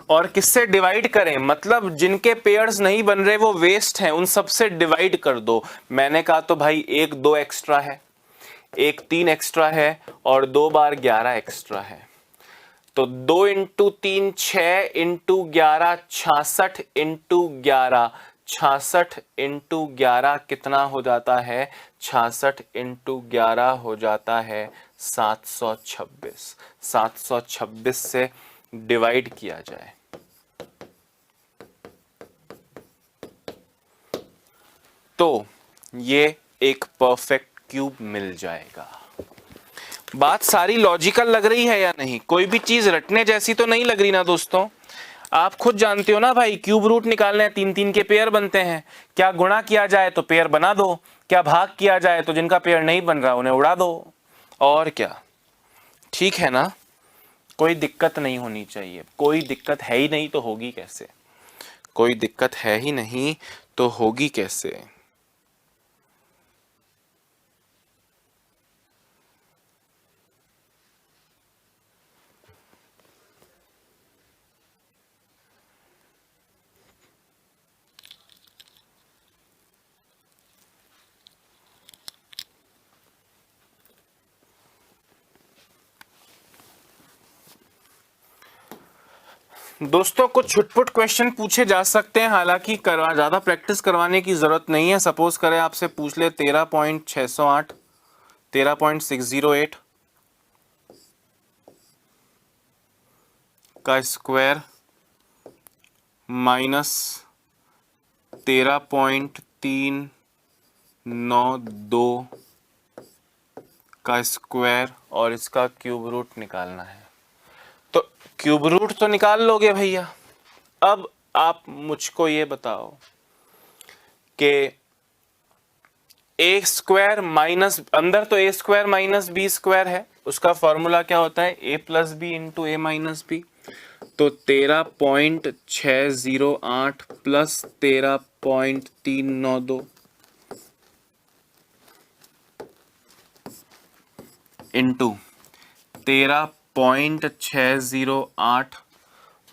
Speaker 1: और किससे डिवाइड करें, मतलब जिनके पेयर्स नहीं बन रहे वो वेस्ट हैं, उन सब से डिवाइड कर दो। मैंने कहा तो भाई 1 2 एक्स्ट्रा है, 1 3 एक्स्ट्रा है, और 2 बार 11 एक्स्ट्रा है, तो 2 इंटू 3 6 इंटू 11 66 इंटू 11, 66 इंटू 11 कितना हो जाता है, 66 इंटू 11 हो जाता है 726, 726 से डिवाइड किया जाए तो ये एक परफेक्ट क्यूब मिल जाएगा। बात सारी लॉजिकल लग रही है या नहीं? कोई भी चीज रटने जैसी तो नहीं लग रही ना दोस्तों? आप खुद जानते हो ना भाई, क्यूब रूट निकालने हैं, 3-3 के पेयर बनते हैं, क्या गुणा किया जाए तो पेयर बना दो, क्या भाग किया जाए तो जिनका पेयर नहीं बन रहा उन्हें उड़ा दो, और क्या, ठीक है ना? कोई दिक्कत नहीं होनी चाहिए, कोई दिक्कत है ही नहीं तो होगी कैसे, कोई दिक्कत है ही नहीं तो होगी कैसे। दोस्तों कुछ छुटपुट क्वेश्चन पूछे जा सकते हैं, हालांकि ज्यादा प्रैक्टिस करवाने की जरूरत नहीं है। सपोज करें आपसे पूछ ले 13.608, 13.608 का स्क्वायर माइनस 13.392 का स्क्वायर और इसका क्यूब रूट निकालना है। तो क्यूब रूट तो निकाल लोगे भैया। अब आप मुझको ये बताओ कि ए स्क्वायर माइनस, अंदर तो ए स्क्वायर माइनस बी स्क्वायर है, उसका फॉर्मूला क्या होता है, ए प्लस बी इंटू ए माइनस बी। तो 13.608 प्लस 13.392 इंटू 13.608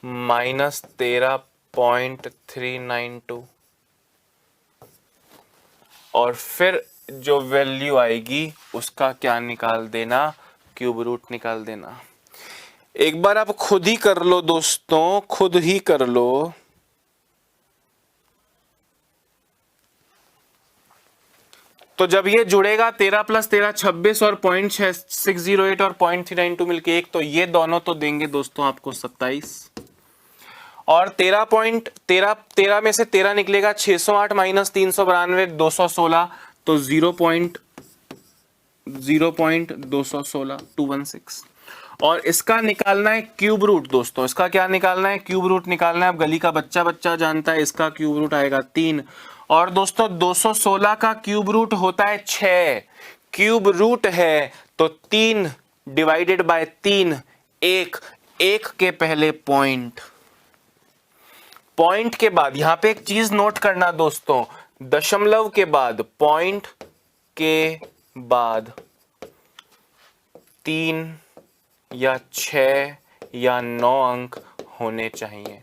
Speaker 1: माइनस 13.392 और फिर जो वैल्यू आएगी उसका क्या निकाल देना, क्यूब रूट निकाल देना। एक बार आप खुद ही कर लो दोस्तों, खुद ही कर लो। तो जब ये जुड़ेगा 13 प्लस 13 26 और 0.608 और 0.392 मिलके एक, तो ये दोनों तो देंगे दोस्तों आपको 27 और 13 में से 13 निकलेगा 608 माइनस 392 216, तो 0.216 216। और इसका निकालना है क्यूब रूट दोस्तों, इसका क्या निकालना है, क्यूब रूट निकालना है। अब गली का बच्चा बच्चा जानता है, इसका क्यूब रूट आएगा 3। और दोस्तों 216 का क्यूब रूट होता है 6, क्यूब रूट है तो 3 डिवाइडेड बाय 3, 1 के पहले पॉइंट के बाद, यहां पे एक चीज नोट करना दोस्तों, दशमलव के बाद, पॉइंट के बाद 3 या 6 या 9 अंक होने चाहिए।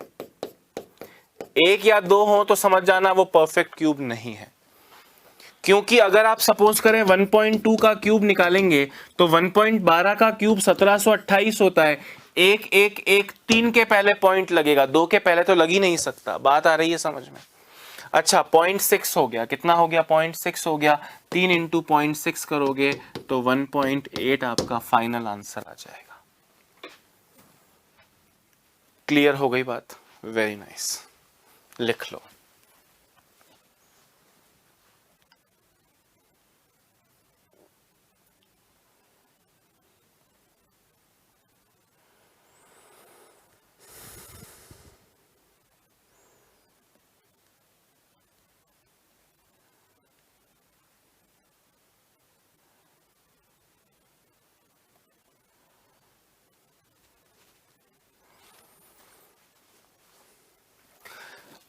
Speaker 1: 1 या 2 हो तो समझ जाना वो परफेक्ट क्यूब नहीं है, क्योंकि अगर आप सपोज करें 1.2 का क्यूब निकालेंगे तो 1.12 का क्यूब 1728 होता है। 3 के पहले पॉइंट लगेगा, 2 के पहले तो लग ही नहीं सकता। बात आ रही है समझ में? अच्छा 0.6 हो गया, कितना हो गया, 0.6 हो गया। 3 इंटू 0.6 करोगे तो 1.8 आपका फाइनल आंसर आ जाएगा। क्लियर हो गई बात? वेरी नाइस, लिख लो।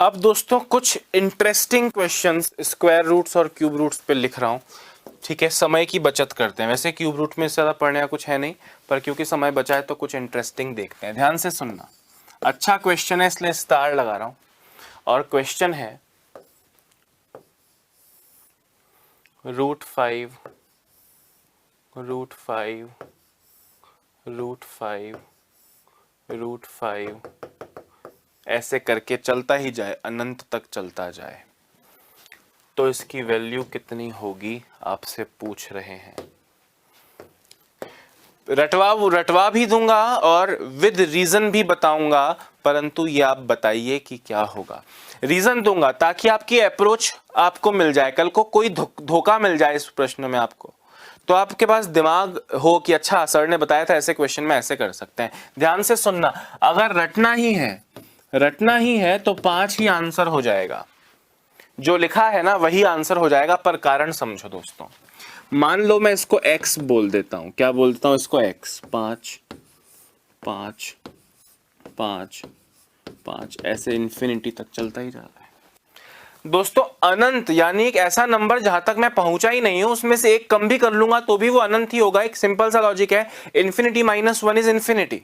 Speaker 1: अब दोस्तों कुछ इंटरेस्टिंग क्वेश्चंस स्क्वायर रूट्स और क्यूब रूट्स पे लिख रहा हूं, ठीक है। समय की बचत करते हैं, वैसे क्यूब रूट में ज्यादा पढ़ने का कुछ है नहीं, पर क्योंकि समय बचा है तो कुछ इंटरेस्टिंग देखते हैं। ध्यान से सुनना, अच्छा क्वेश्चन है इसलिए स्टार लगा रहा हूं। और क्वेश्चन है √5 ऐसे करके चलता ही जाए, अनंत तक चलता जाए, तो इसकी वैल्यू कितनी होगी आपसे पूछ रहे हैं। रटवा भी दूंगा और विद रीजन भी बताऊंगा, परंतु ये आप बताइए कि क्या होगा। रीजन दूंगा ताकि आपकी अप्रोच आपको मिल जाए, कल को कोई धोखा मिल जाए इस प्रश्न में आपको, तो आपके पास दिमाग हो कि अच्छा सर ने बताया था ऐसे क्वेश्चन में ऐसे कर सकते हैं। ध्यान से सुनना, अगर रटना ही है तो 5 ही आंसर हो जाएगा, जो लिखा है ना वही आंसर हो जाएगा। पर कारण समझो दोस्तों, मान लो मैं इसको x बोल देता हूं, क्या बोलता हूं इसको, x 5 5 5 5 ऐसे इन्फिनिटी तक चलता ही जा रहा है दोस्तों। अनंत यानी एक ऐसा नंबर जहां तक मैं पहुंचा ही नहीं हूं, उसमें से एक कम भी कर लूंगा तो भी वो अनंत ही होगा। एक सिंपल सा लॉजिक है, infinity -1 is infinity,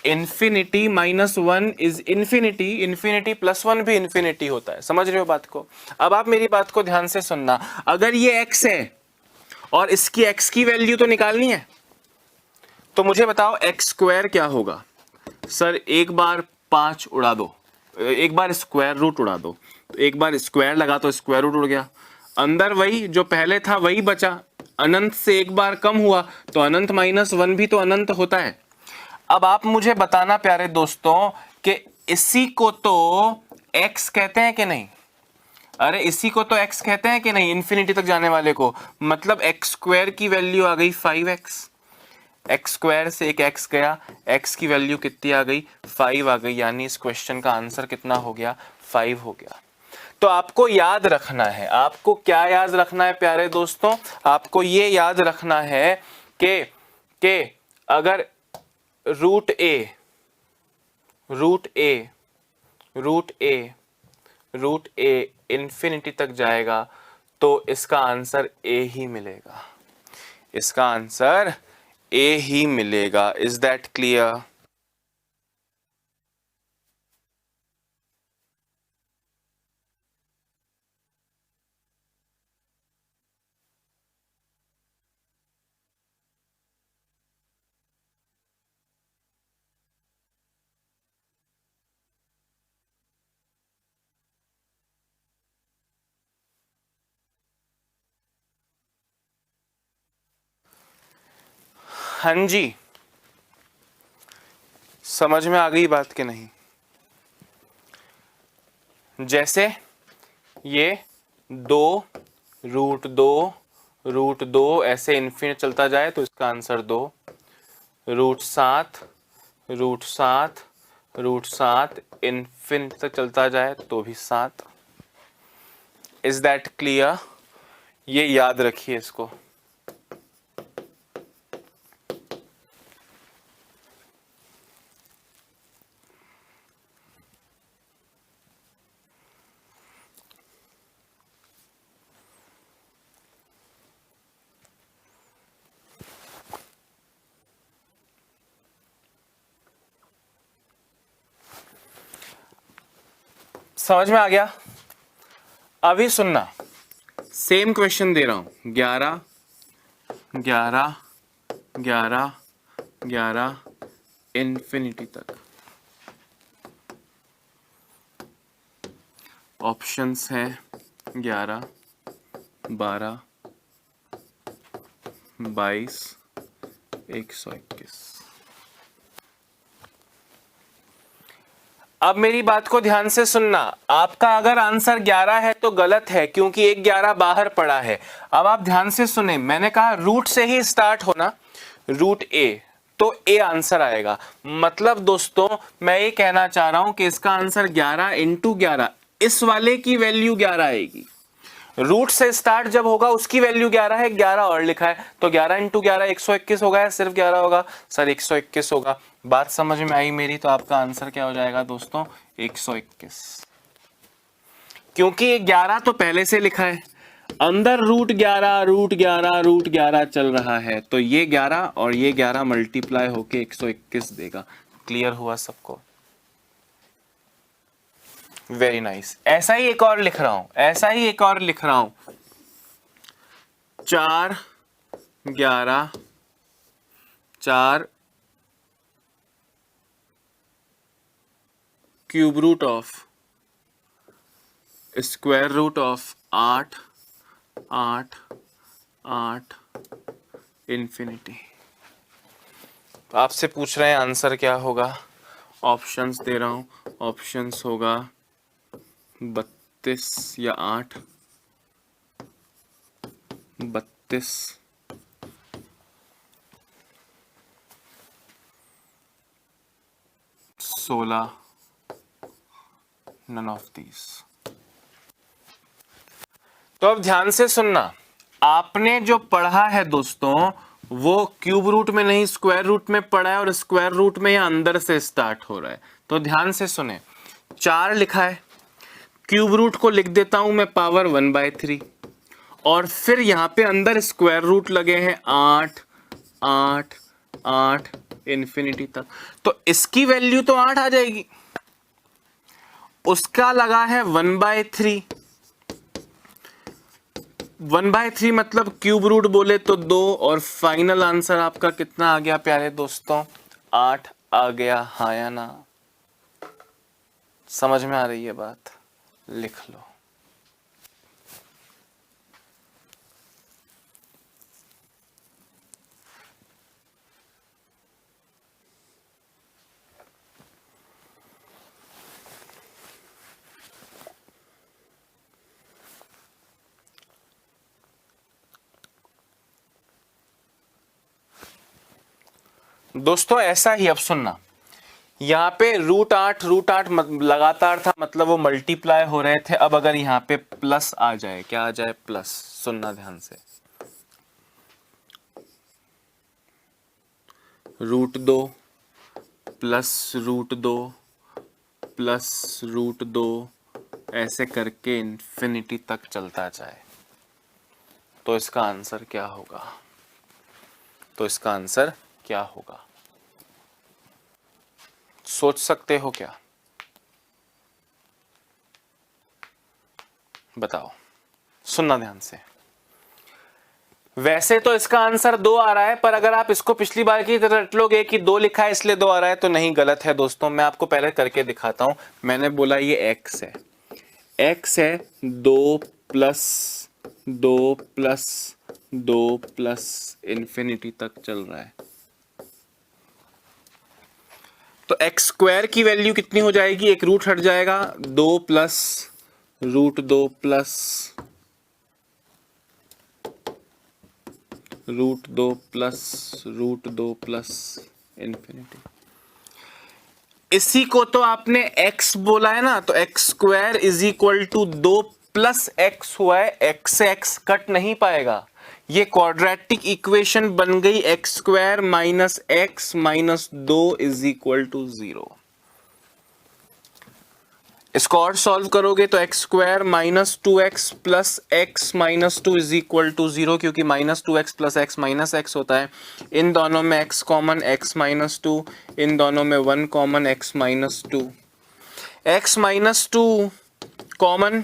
Speaker 1: infinity -1 is infinity, infinity +1 भी इन्फिनिटी होता है। समझ रहे हो बात को? अब आप मेरी बात को ध्यान से सुनना, अगर ये x है और इसकी x की वैल्यू तो निकालनी है, तो मुझे बताओ x² क्या होगा। सर एक बार 5 उड़ा दो, एक बार स्क्वायर रूट उड़ा दो, तो एक बार स्क्वायर लगा तो स्क्वायर रूट उड़ गया, अंदर वही जो पहले था वही बचा, अनंत से एक बार कम हुआ तो अनंत -1 भी तो अनंत होता है। अब आप मुझे बताना प्यारे दोस्तों कि इसी को तो x कहते हैं कि नहीं? अरे इसी को तो x कहते हैं कि नहीं, इन्फिनिटी तक जाने वाले को। मतलब x स्क्वायर की वैल्यू आ गई 5x, एक्स स्क्वायर से एक x गया, x की वैल्यू कितनी आ गई? 5 आ गई, यानी इस क्वेश्चन का आंसर कितना हो गया? 5 हो गया। तो आपको याद रखना है, आपको क्या याद रखना है प्यारे दोस्तों? आपको ये याद रखना है कि अगर रूट ए इंफिनिटी तक जाएगा तो इसका आंसर ए ही मिलेगा, इसका आंसर ए ही मिलेगा। Is that clear? हाँ जी, समझ में आ गई बात कि नहीं? जैसे ये 2 √2 ऐसे इन्फिनिट चलता जाए तो इसका आंसर 2, √7 इन्फिनिट तक चलता जाए तो भी 7। Is that clear? ये याद रखिए इसको। समझ में आ गया? अभी सुनना, सेम क्वेश्चन दे रहा हूं, 11 11 11 11 इन्फिनिटी तक। ऑप्शंस हैं 11 12 22 121। अब मेरी बात को ध्यान से सुनना, आपका अगर आंसर 11 है तो गलत है, क्योंकि एक 11 बाहर पड़ा है। अब आप ध्यान से सुने, मैंने कहा रूट से ही स्टार्ट होना, रूट ए, तो ए आंसर आएगा। मतलब दोस्तों मैं ये कहना चाह रहा हूं कि इसका आंसर 11 × 11, इस वाले की वैल्यू 11 आएगी। रूट से स्टार्ट जब होगा उसकी वैल्यू 11 है, 11 और लिखा है, तो 11 × 11 121 होगा या सिर्फ 11 होगा? सर 121 होगा। बात समझ में आई मेरी? तो आपका आंसर क्या हो जाएगा दोस्तों? 121, क्योंकि 11 तो पहले से लिखा है, अंदर √11 चल रहा है, तो ये 11 और ये 11 मल्टीप्लाई होके 121 देगा। क्लियर हुआ सबको? Very nice. ऐसा ही एक और लिख रहा हूं, 4 11 4 cube root of square root of 8 8 8 infinity. तो आपसे पूछ रहे हैं आंसर क्या होगा? ऑप्शंस दे रहा हूं, ऑप्शंस होगा 32 या 8, 32 16, none of these। तो अब ध्यान से सुनना, आपने जो पढ़ा है दोस्तों वो क्यूब रूट में नहीं स्क्वायर रूट में पढ़ा है, और स्क्वायर रूट में या अंदर से स्टार्ट हो रहा है। तो ध्यान से सुने, 4 लिखा है, क्यूब रूट को लिख देता हूं मैं पावर 1/3, और फिर यहां पे अंदर स्क्वायर रूट लगे हैं 8 8 8 इन्फिनिटी तक, तो इसकी वैल्यू तो 8 आ जाएगी। उसका लगा है 1/3, 1/3 मतलब क्यूब रूट बोले तो 2, और फाइनल आंसर आपका कितना आ गया प्यारे दोस्तों? 8 आ गया हाँ या ना? समझ में आ रही है बात? लिख लो। दोस्तों ऐसा ही, अब सुनना, यहाँ पे √8 √8 लगातार था, मतलब वो मल्टीप्लाई हो रहे थे। अब अगर यहाँ पे प्लस आ जाए, क्या आ जाए? प्लस। सुनना ध्यान से, √2 प्लस √2 प्लस √2 ऐसे करके इन्फिनिटी तक चलता जाए, तो इसका आंसर क्या होगा? तो इसका आंसर क्या होगा? सोच सकते हो क्या? बताओ, सुनना ध्यान से। वैसे तो इसका आंसर 2 आ रहा है, पर अगर आप इसको पिछली बार की तरह रट लोगे कि 2 लिखा है इसलिए 2 आ रहा है, तो नहीं, गलत है दोस्तों। मैं आपको पहले करके दिखाता हूं। मैंने बोला ये x है, x है 2 प्लस 2 प्लस 2 प्लस इन्फिनिटी तक चल रहा है। तो एक्स स्क्वायर की वैल्यू कितनी हो जाएगी? एक रूट हट जाएगा, 2 प्लस √2 प्लस √2 प्लस इन्फिनिटी। इसी को तो आपने x बोला है ना, तो x square is equal to 2 plus x हुआ है। x से x कट नहीं पाएगा, ये क्वाड्रेटिक इक्वेशन बन गई x square minus x minus 2 is equal to 0। इसको और सॉल्व करोगे तो x square minus 2x plus x minus 2 is equal to 0, क्योंकि minus 2x plus x minus x होता है। इन दोनों में x कॉमन, x माइनस 2, इन दोनों में 1 common, x minus 2, x minus 2 common,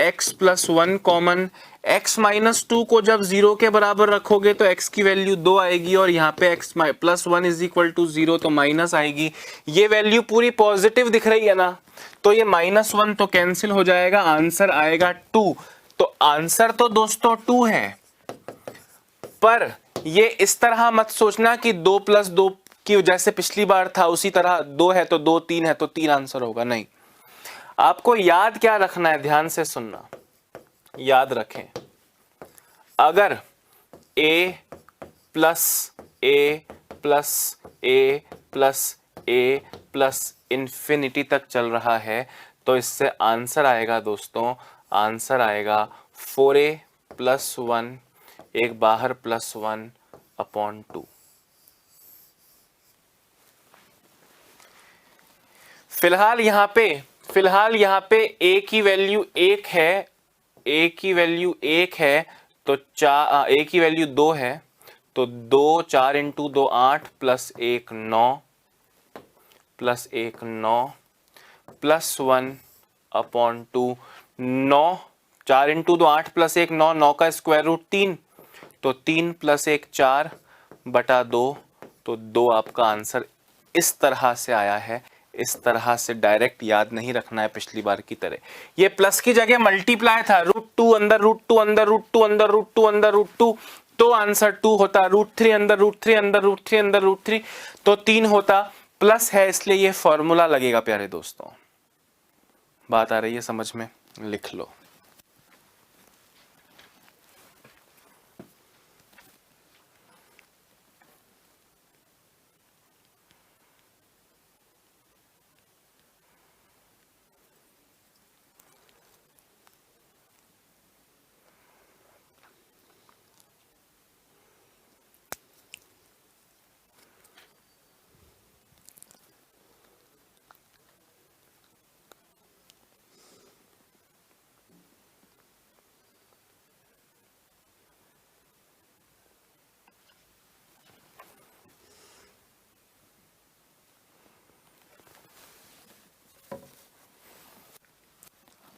Speaker 1: x plus 1 common. x minus 2 को जब 0 के बराबर रखोगे तो x की वैल्यू 2 आएगी, और यहाँ पे x plus 1 is equal to 0, तो माइनस आएगी। ये वैल्यू पूरी पॉजिटिव दिख रही है ना, तो ये -1 तो कैंसिल हो जाएगा, आंसर आएगा 2। तो आंसर तो दोस्तों 2 है, पर ये इस तरह मत सोचना कि 2 प्लस 2 की जैसे पिछली बार था उसी तरह 2 है तो 2, 3 है तो 3 आंसर होगा, नहीं। आपको याद क्या रखना है? ध्यान से सुनना, याद रखें, अगर a plus a plus a plus a plus infinity तक चल रहा है, तो इससे आंसर आएगा दोस्तों, आंसर आएगा 4a प्लस 1, एक बाहर प्लस 1 अपॉन 2। फिलहाल यहाँ पे a की वैल्यू 1 है, a की वैल्यू 1 है, तो a की वैल्यू 2 है, तो 2 4 into 2 8 plus 1 9 plus 1 9 plus 1 upon 2। 9 4 into 2 8 plus 1 9, 9 का स्क्वायर रूट 3, तो 3 प्लस 1 4 बटा 2, तो 2 आपका आंसर इस तरह से आया है। इस तरह से डायरेक्ट याद नहीं रखना है पिछली बार की तरह। ये प्लस की जगह मल्टीप्लाई था, √2 अंदर √2 अंदर √2 अंदर √2 अंदर √2, तो आंसर 2 होता। √3 अंदर √3 अंदर √3 अंदर √3, तो 3 होता। प्लस है इसलिए ये फॉर्मूला लगेगा प्यारे दोस्तों। बात आ रही है समझ में? लिख लो।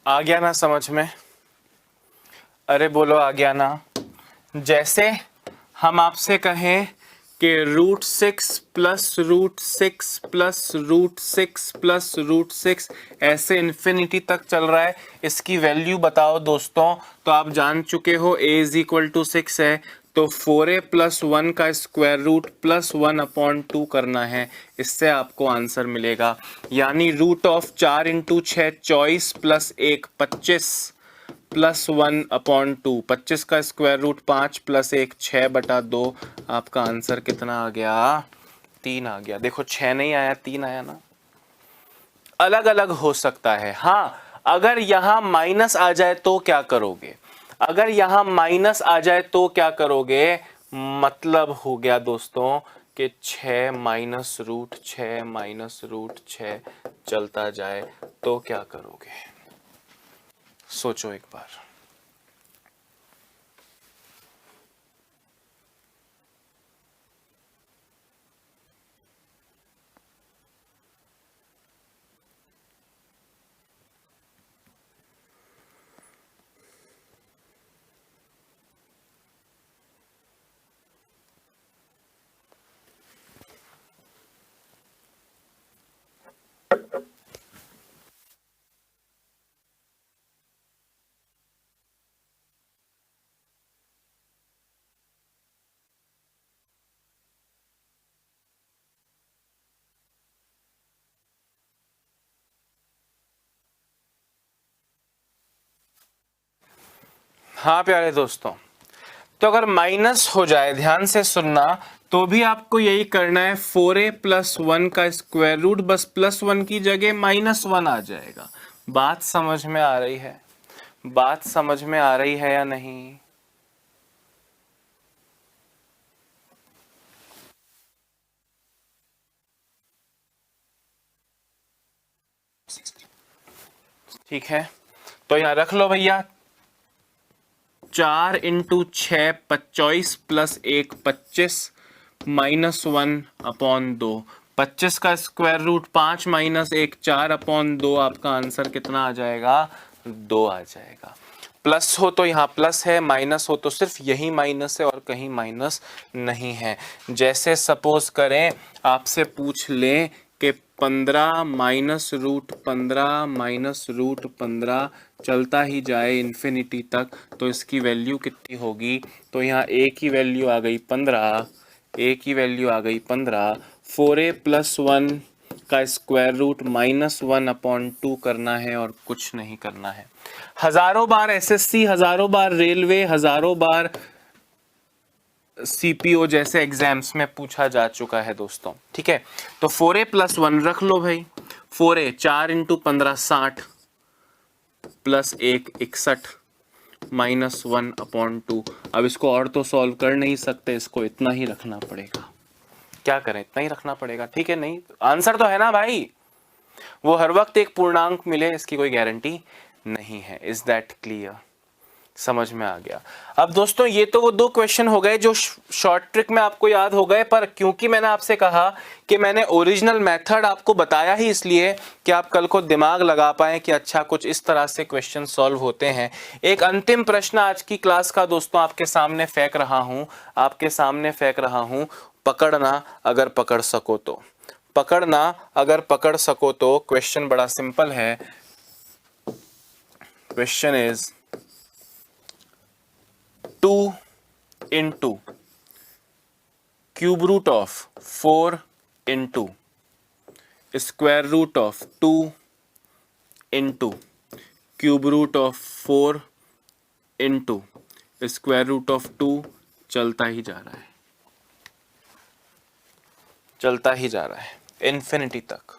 Speaker 1: आ गया ना समझ में? अरे बोलो आ गया ना? जैसे हम आपसे कहें कि √6 प्लस √6 प्लस √6 प्लस √6 ऐसे इन्फिनिटी तक चल रहा है। इसकी वैल्यू बताओ दोस्तों। तो आप जान चुके हो a इज इक्वल टू 6 है, तो 4a प्लस 1 का स्क्वायर रूट प्लस 1/2 करना है। इससे आपको आंसर मिलेगा, यानी √4 इंटू 6 24 प्लस 1 25 प्लस 1/2। 25 का स्क्वायर रूट 5 प्लस 1 6/2। आपका आंसर कितना आ गया? 3 आ गया। देखो 6 नहीं आया, 3 आया ना। अलग अलग हो सकता है। हाँ, अगर यहां माइनस आ जाए तो क्या करोगे? अगर यहां माइनस आ जाए तो क्या करोगे? मतलब हो गया दोस्तों कि 6 माइनस √6 चलता जाए तो क्या करोगे? सोचो एक बार। हाँ प्यारे दोस्तों, तो अगर माइनस हो जाए, ध्यान से सुनना, तो भी आपको यही करना है। 4a प्लस 1 का स्क्वायर रूट, बस प्लस 1 की जगह -1 आ जाएगा। बात समझ में आ रही है? बात समझ में आ रही है या नहीं? ठीक है, तो यहां रख लो भैया। 4 इंटू 6 25 प्लस 1 25 -1/2। 25 का स्क्वायर रूट 5 माइनस 1 4/2। आपका आंसर कितना आ जाएगा? 2 आ जाएगा। प्लस हो तो यहाँ प्लस है, माइनस हो तो सिर्फ यही माइनस है और कहीं माइनस नहीं है। जैसे सपोज करें आपसे पूछ लें कि 15 माइनस √15 चलता ही जाए इन्फिनिटी तक, तो इसकी वैल्यू कितनी होगी? तो यहाँ a की वैल्यू आ गई 15, a की वैल्यू आ गई 15। 4a प्लस 1 का स्क्वायर रूट -1/2 करना है और कुछ नहीं करना है। हजारों बार एसएससी, हजारों बार रेलवे, हजारों बार सीपीओ जैसे एग्जाम्स में पूछा जा चुका है दोस्तों। ठीक है, तो 4a प्लस 1 रख लो भाई। 4a 4 into 15 60 plus 1 61 -1/2। अब इसको और तो सॉल्व कर नहीं सकते, इसको इतना ही रखना पड़ेगा। क्या करें, इतना ही रखना पड़ेगा। ठीक है, नहीं आंसर तो है ना भाई। वो हर वक्त एक पूर्णांक मिले इसकी कोई गारंटी नहीं है। Is that clear? समझ में आ गया? अब दोस्तों ये तो वो 2 क्वेश्चन हो गए जो शॉर्ट ट्रिक में आपको याद हो गए, पर क्योंकि मैंने आपसे कहा कि मैंने ओरिजिनल मेथड आपको बताया ही इसलिए कि आप कल को दिमाग लगा पाएं कि अच्छा कुछ इस तरह से क्वेश्चन सॉल्व होते हैं। एक अंतिम प्रश्न आज की क्लास का दोस्तों आपके सामने फेंक रहा हूं, पकड़ना अगर पकड़ सको तो। पकड़ना अगर पकड़ सको तो। क्वेश्चन बड़ा सिंपल है। Question is 2 into cube root of 4 into square root of 2 into cube root of 4 into square root of 2 चलता ही जा रहा है, चलता ही जा रहा है इन्फिनिटी तक।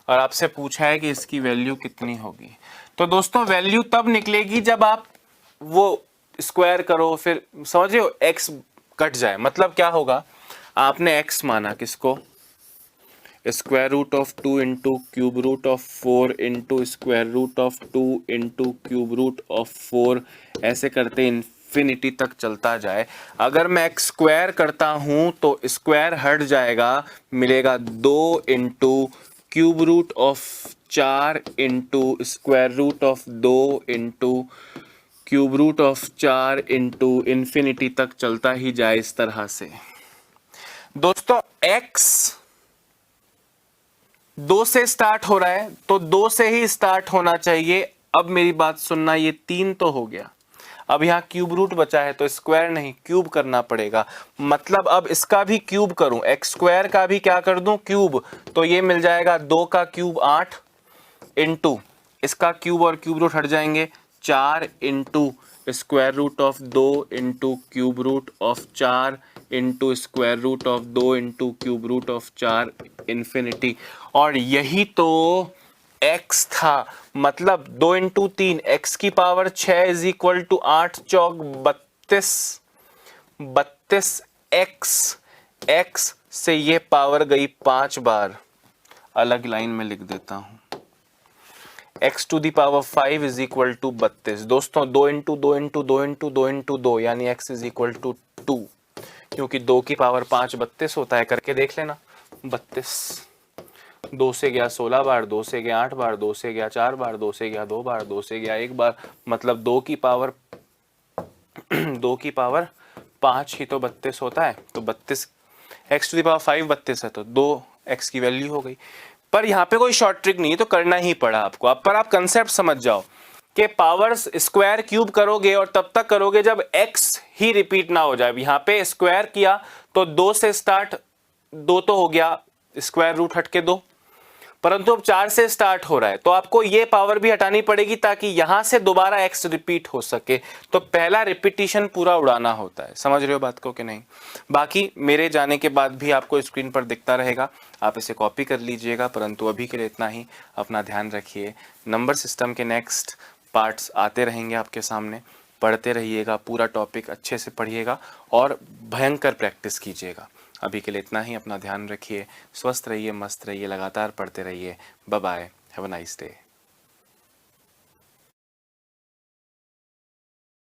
Speaker 1: और आपसे पूछा है कि इसकी वैल्यू कितनी होगी। तो दोस्तों वैल्यू तब निकलेगी जब आप वो स्क्वायर करो, फिर समझ रहे हो, x कट जाए। मतलब क्या होगा, आपने x माना किसको? Square root of 2 into cube root of 4 into square root of 2 into cube root of 4, ऐसे करते इन्फिनिटी तक चलता जाए। अगर मैं x स्क्वायर करता हूं तो स्क्वायर हट जाएगा, मिलेगा 2 into cube root of 4 into square root of 2 into cube root of 4 into infinity तक चलता ही जाए इस तरह से। दोस्तों x 2 से स्टार्ट हो रहा है तो 2 से ही स्टार्ट होना चाहिए। अब मेरी बात सुनना, ये 3 तो हो गया, अब यहां क्यूब रूट बचा है तो स्क्वायर नहीं क्यूब करना पड़ेगा। मतलब अब इसका भी क्यूब करूं, एक्स स्क्वायर का भी क्या कर दूं, क्यूब। तो ये मिल जाएगा 2 का क्यूब 8 इंटू इसका क्यूब और क्यूब रूट हट जाएंगे 4 into square root of 2 into cube root of 4 into square root of 2 into cube root of 4 infinity. और यही तो x था, मतलब 2 इंटू 3 एक्स की पावर 6 इज इक्वल टू 8 चौक 32 x से ये पावर गई 5 बार। अलग लाइन में लिख देता हूं, x to the power 5 is equal to 32। दोस्तों 2 इंटू 2 इंटू 2 इंटू 2 इंटू 2 यानी x इज इक्वल टू 2, क्योंकि 2 की पावर 5 32 होता है। करके देख लेना, 32 2 से गया 16 बार, 2 से गया 8 बार, 2 से गया 4 बार, 2 से गया 2 बार, 2 से गया 1 बार, मतलब 2 की पावर 5 ही तो 32 होता है। तो 32 x टू दी पावर 5 32 है तो 2x की वैल्यू हो गई। पर यहाँ पे कोई शॉर्ट ट्रिक नहीं है तो करना ही पड़ा आपको। अब पर आप कंसेप्ट समझ जाओ कि पावर्स स्क्वायर क्यूब करोगे और तब तक करोगे जब x ही रिपीट ना हो जाए। यहाँ पे स्क्वायर किया तो 2 से स्टार्ट, 2 तो हो गया, स्क्वायर रूट हट के 2, परंतु अब 4 से स्टार्ट हो रहा है तो आपको ये पावर भी हटानी पड़ेगी ताकि यहां से दोबारा x रिपीट हो सके। तो पहला रिपीटिशन पूरा उड़ाना होता है। समझ रहे हो बात को कि नहीं? बाकी मेरे जाने के बाद भी आपको स्क्रीन पर दिखता रहेगा, आप इसे कॉपी कर लीजिएगा। परंतु अभी के लिए इतना ही। अपना ध्यान रखिए। नंबर सिस्टम के नेक्स्ट पार्ट्स आते रहेंगे आपके सामने, पढ़ते रहिएगा, पूरा टॉपिक अच्छे से पढ़िएगा और भयंकर प्रैक्टिस कीजिएगा। अभी के लिए इतना ही। अपना ध्यान रखिए, स्वस्थ रहिए, मस्त रहिए, लगातार पढ़ते रहिए। Bye bye, have a nice day.